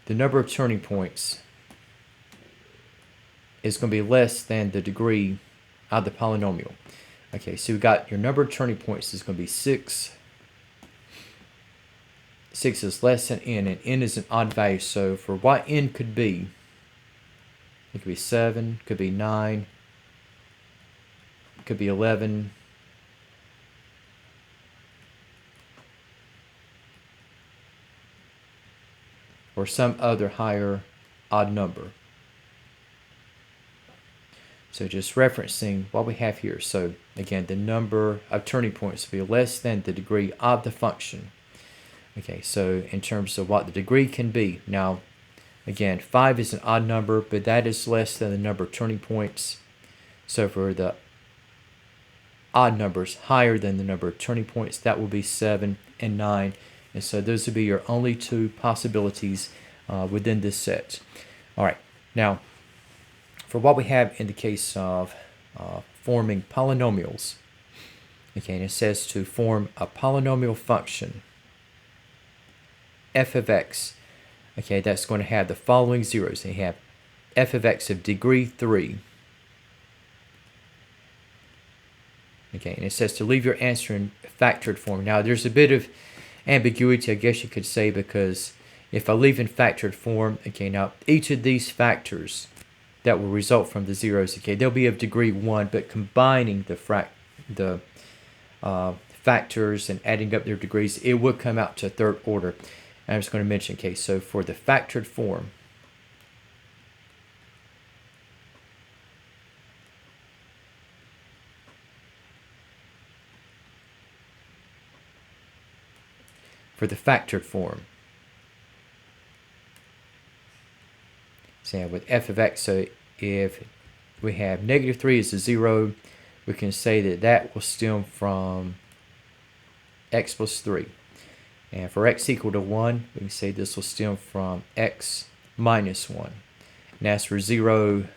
the number of turning points is going to be less than the degree of the polynomial. Okay, so we got your number of turning points is going to be 6. 6 is less than n, and n is an odd value. So for what n could be, it could be 7, could be 9, could be 11. Or some other higher odd number. So just referencing what we have here. So again, the number of turning points will be less than the degree of the function. Okay, so in terms of what the degree can be. Now, again, 5 is an odd number, but that is less than the number of turning points. So for the odd numbers higher than the number of turning points, that will be 7 and 9. And so those would be your only two possibilities within this set. All right, now for what we have in the case of forming polynomials, okay, and it says to form a polynomial function, f of x, okay, that's going to have the following zeros. You have f of x of degree 3. Okay, and it says to leave your answer in factored form. Now, there's a bit of ambiguity, I guess you could say, because if I leave in factored form, okay, now each of these factors that will result from the zeros, okay, they'll be of degree 1, but combining the factors and adding up their degrees, it would come out to third order. And I'm just going to mention, okay, so for the factored form, so with f of x, so if we have -3 is a 0, we can say that that will stem from x plus 3. And for x equal to 1, we can say this will stem from x minus 1. And as for 0,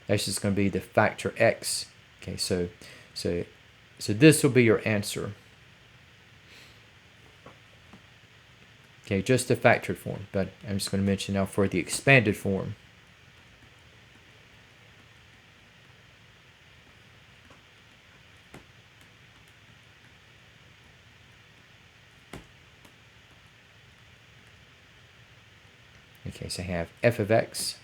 that's just going to be the factor x. Okay, so this will be your answer. Okay, just the factored form, but I'm just going to mention now for the expanded form. Okay, so I have f of x,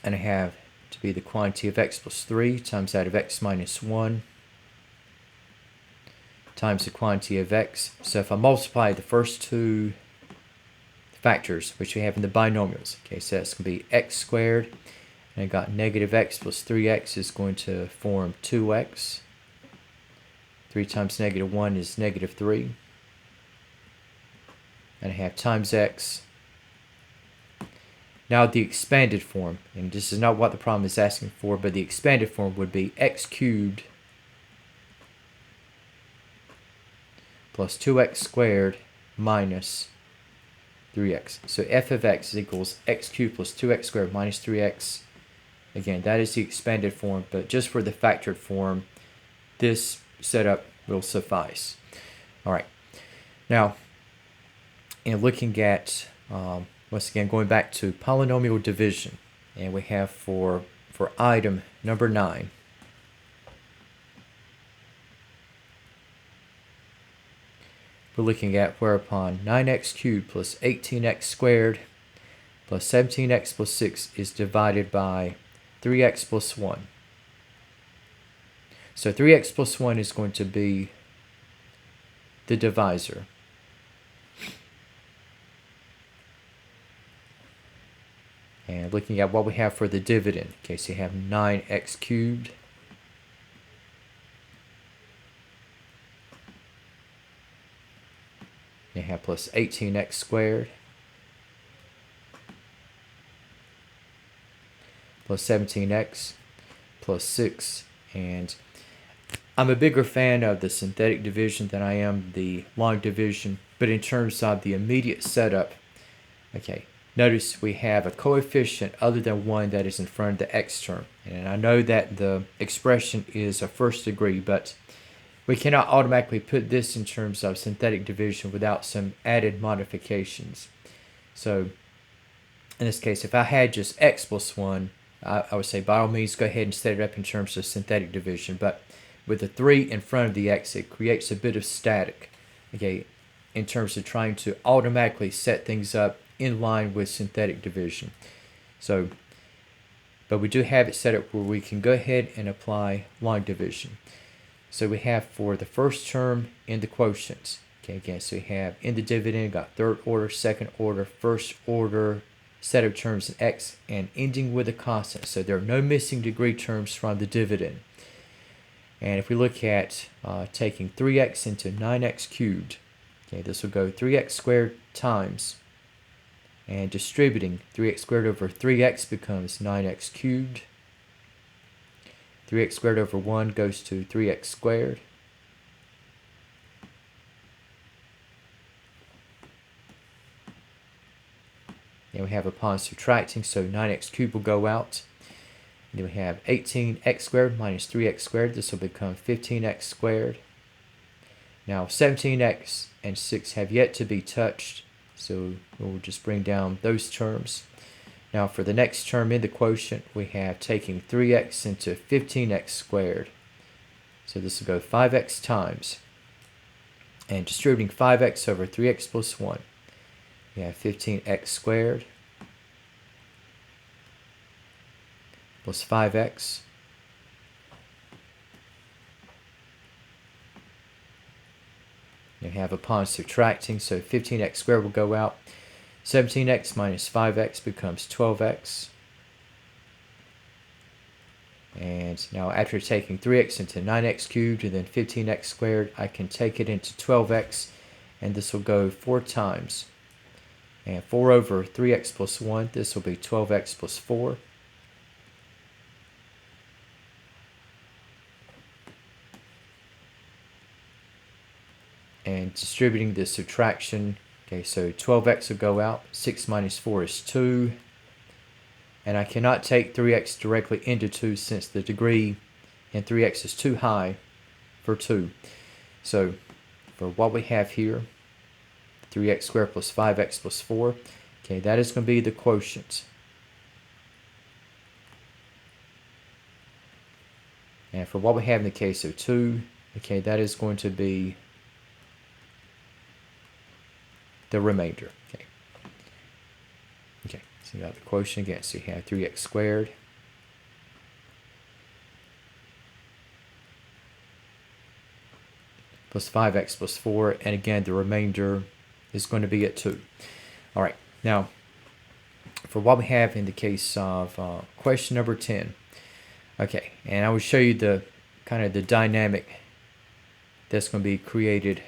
and I have to be the quantity of x plus 3 times that of x minus 1 times the quantity of x. So if I multiply the first two factors, which we have in the binomials, okay, so that's going to be x squared, and I got negative x plus 3x is going to form 2x. 3 times negative 1 is negative 3. And I have times x. Now the expanded form, and this is not what the problem is asking for, but the expanded form would be x cubed plus 2x squared minus 3x. So f of x is equals x cubed plus 2x squared minus 3x. Again, that is the expanded form, but just for the factored form, this setup will suffice. All right. Now, in looking at, once again, going back to polynomial division, and we have for item number 9, we're looking at whereupon 9x cubed plus 18x squared plus 17x plus 6 is divided by 3x plus 1. So 3x plus 1 is going to be the divisor. And looking at what we have for the dividend, okay, so you have 9x cubed you have plus 18x squared plus 17x plus 6. And I'm a bigger fan of the synthetic division than I am the long division, but in terms of the immediate setup, okay, notice we have a coefficient other than 1 that is in front of the x term. And I know that the expression is a first degree, but we cannot automatically put this in terms of synthetic division without some added modifications. So in this case, if I had just x plus 1, I would say by all means go ahead and set it up in terms of synthetic division. But with the 3 in front of the x, it creates a bit of static, okay, in terms of trying to automatically set things up in line with synthetic division. So but we do have it set up where we can go ahead and apply line division. So we have for the first term in the quotients. Okay, again, so we have in the dividend, got third order, second order, first order set of terms in x, and ending with a constant. So there are no missing degree terms from the dividend. And if we look at taking 3x into 9x cubed, okay, this will go 3x squared times, and distributing 3x squared over 3x becomes 9x cubed. 3x squared over 1 goes to 3x squared. And we have upon subtracting, so 9x cubed will go out. And then we have 18x squared minus 3x squared. This will become 15x squared. Now 17x and 6 have yet to be touched, so we'll just bring down those terms. Now for the next term in the quotient, we have taking 3x into 15x squared. So this will go 5x times. And distributing 5x over 3x plus 1. We have 15x squared plus 5x. You have upon subtracting, so 15x squared will go out. 17x minus 5x becomes 12x. And now after taking 3x into 9x cubed and then 15x squared, I can take it into 12x, and this will go 4 times. And 4 over 3x plus 1, this will be 12x plus 4. And distributing the subtraction, okay, so 12x will go out. 6 minus 4 is 2. And I cannot take 3x directly into 2 since the degree in 3x is too high for 2. So for what we have here, 3x squared plus 5x plus 4, okay, that is going to be the quotient. And for what we have in the case of 2, okay, that is going to be the remainder. Okay, so you got the quotient again. So you have 3x squared plus 5x plus 4, and again the remainder is going to be at 2. All right, now for what we have in the case of question number 10. Okay, and I will show you the kind of the dynamic that's going to be created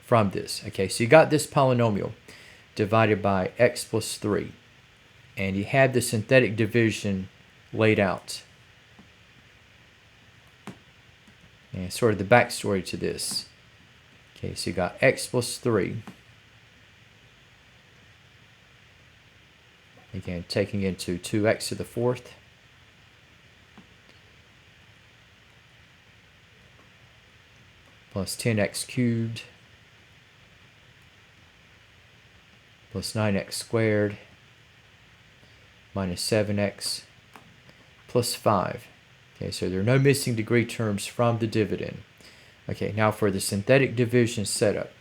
from this. Okay, so you got this polynomial divided by x plus 3, and you have the synthetic division laid out. And sort of the backstory to this. Okay, so you got x plus 3. Again, taking into 2x to the 4th. Plus 10x cubed. Plus 9x squared. Minus 7x. Plus 5. Okay, so there are no missing degree terms from the dividend. Okay, now for the synthetic division setup.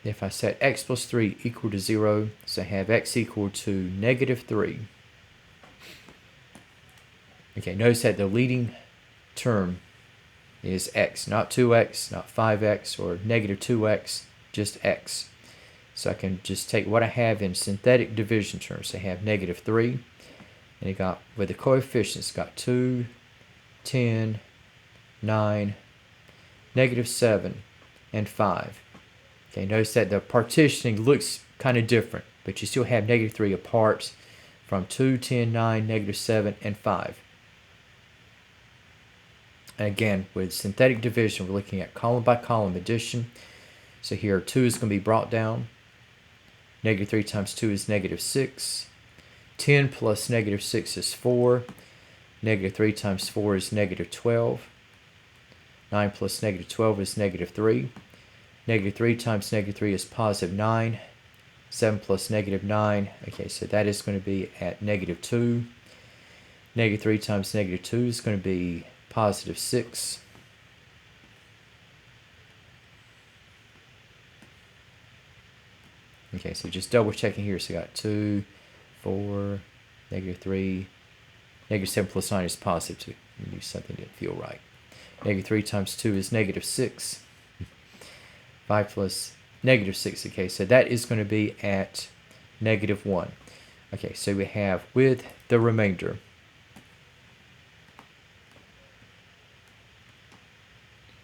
If I set x plus 3 equal to 0, so I have x equal to negative 3. Okay, notice that the leading term is x, not 2x, not 5x, or negative 2x, just x. So I can just take what I have in synthetic division terms. I have negative 3, and it got, with the coefficients, got 2, 10, 9, negative 7, and 5. Okay, notice that the partitioning looks kind of different, but you still have negative 3 apart from 2, 10, 9, negative 7, and 5. And again, with synthetic division, we're looking at column by column addition. So here 2 is going to be brought down. Negative 3 times 2 is negative 6. 10 plus negative 6 is 4. Negative 3 times 4 is negative 12. 9 plus negative 12 is negative 3. Negative 3 times negative 3 is positive 9. 7 plus negative 9. Okay, so that is going to be at negative 2. Negative 3 times negative 2 is going to be positive 6. Okay, so just double checking here. So I got 2, 4, -3, -7 plus 9 is +2. I knew something didn't feel right. -3 times 2 is -6. 5 plus -6. Okay, so that is going to be at -1. Okay, so we have with the remainder.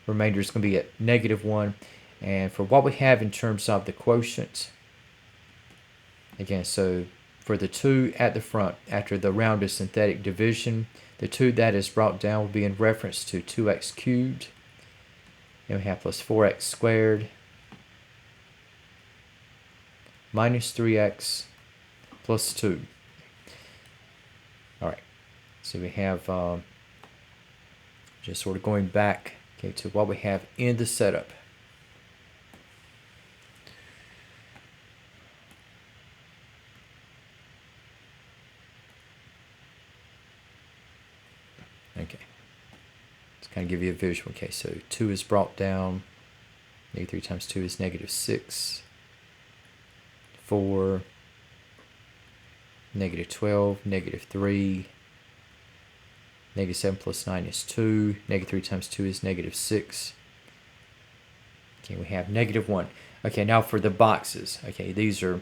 Remainder is going to be at -1. And for what we have in terms of the quotient, again, so for the 2 at the front, after the rounded synthetic division, the 2 that is brought down will be in reference to 2x cubed. And we have plus 4x squared minus 3x plus 2. All right, so we have just sort of going back, okay, to what we have in the setup. Okay, let's kind of give you a visual. Okay, so 2 is brought down. -3 times 2 is -6. 4, -12, -3, -7 plus 9 is 2, -3 times 2 is -6. Okay, we have -1. Okay, now for the boxes. Okay, these are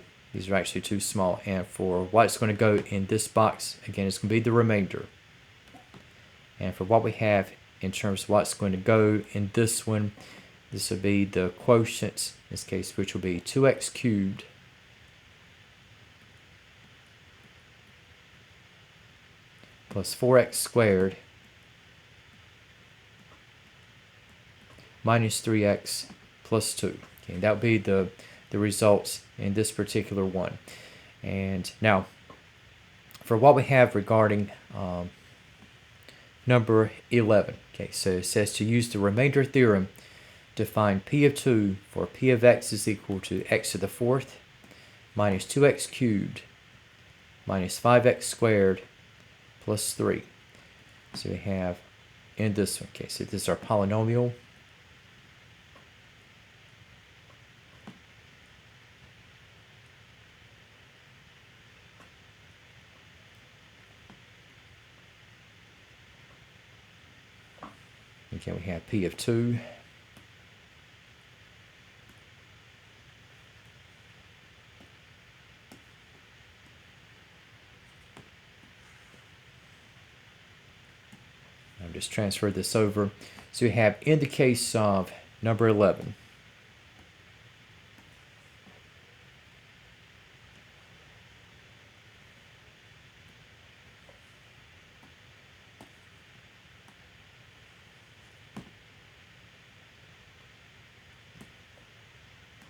actually too small, and for what's going to go in this box, again, it's going to be the remainder. And for what we have in terms of what's going to go in this one, this will be the quotient, in this case, which will be 2x cubed plus 4x squared minus 3x plus 2. Okay, that would be the results in this particular one. And now, for what we have regarding number 11, okay, so it says to use the remainder theorem to find p of 2 for p of x is equal to x to the 4th minus 2x cubed minus 5x squared plus 3. So we have in this one, okay, so this is our polynomial. Okay, we have p of 2. I'll just transfer this over. So we have, in the case of number 11,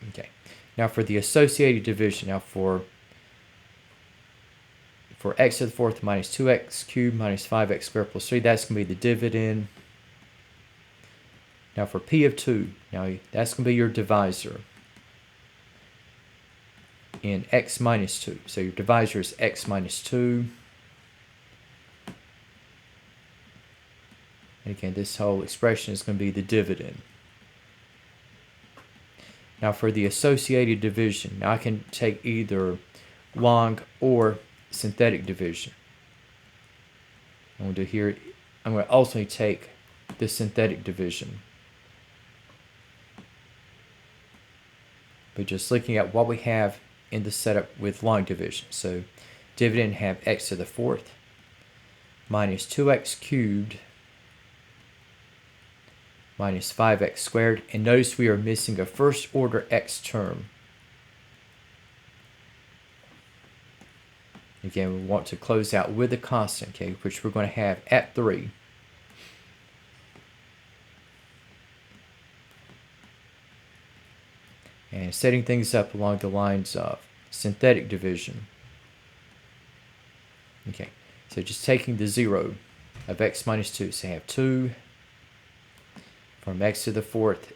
okay, now for the associated division, now for x to the 4th minus 2x cubed minus 5x squared plus 3, that's going to be the dividend. Now for p of 2, now that's going to be your divisor in x minus 2. So your divisor is x minus 2. And again, this whole expression is going to be the dividend. Now for the associated division, now I can take either log or synthetic division. I'm going to do here, I'm going to also take the synthetic division. But just looking at what we have in the setup with log division. So dividend have x to the 4th minus 2x cubed minus 5x squared. And notice we are missing a first order x term. Again, we want to close out with a constant, okay, which we're going to have at 3. And setting things up along the lines of synthetic division. Okay, so just taking the 0 of x minus 2, so I have 2 from x to the 4th.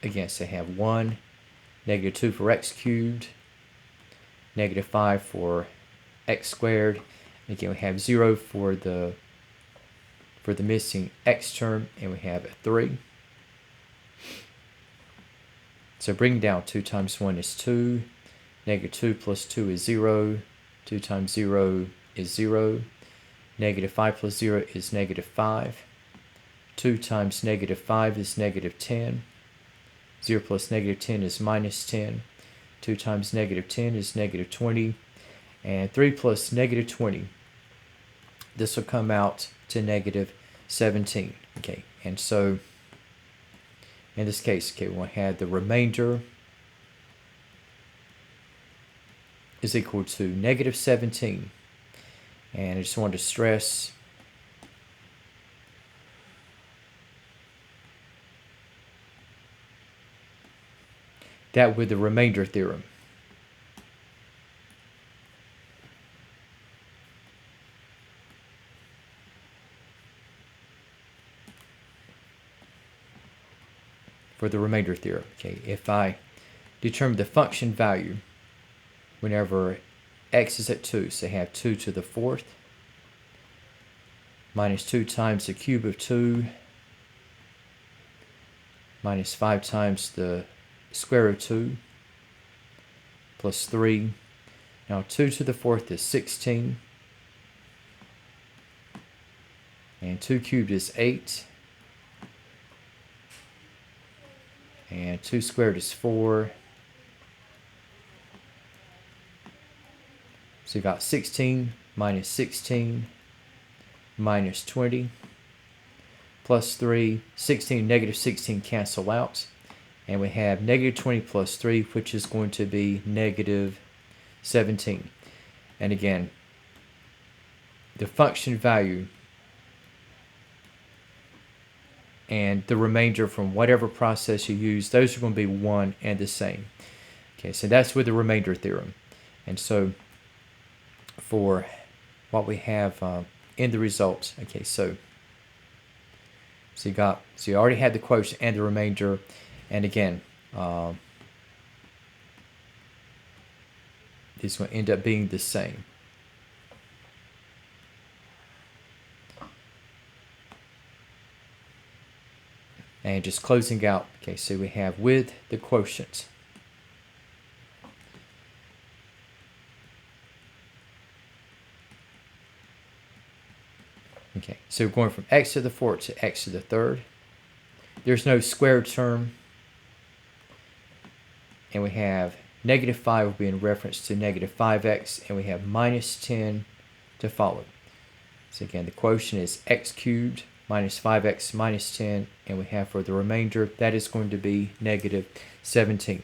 Again, so I have 1, -2 for x cubed, -5 for x squared. And again, we have 0 for the missing x term, and we have a 3. So bring down 2 times 1 is 2, Negative 2 plus 2 is 0. 2 times 0 is 0. Negative 5 plus 0 is negative 5. 2 times negative 5 is negative 10. 0 plus negative 10 is minus 10. 2 times negative 10 is negative 20. And 3 plus negative 20, this will come out to negative 17. Okay, and so in this case, okay, we'll have the remainder is equal to negative 17. And I just wanted to stress that with the remainder theorem. For the remainder theorem, okay, if I determine the function value whenever x is at 2, so I have 2 to the 4th minus 2 times the cube of 2 minus 5 times the square root of 2 plus 3. Now 2 to the 4th is 16, and 2 cubed is 8, and 2 squared is 4. So you got 16 minus 16 minus 20 plus 3. 16 and negative 16 cancel out. And we have negative 20 plus 3, which is going to be negative 17. And again, the function value and the remainder from whatever process you use, those are going to be one and the same. Okay, so that's with the remainder theorem. And so for what we have in the results, okay, so you already had the quotient and the remainder, and again, this will end up being the same. And just closing out, okay, so we have with the quotient. Okay, so we're going from x to the 4th to x to the 3rd. There's no squared term. And we have negative 5 will be in reference to negative 5x, and we have minus 10 to follow. So again, the quotient is x cubed minus 5x minus 10, and we have for the remainder, that is going to be negative 17.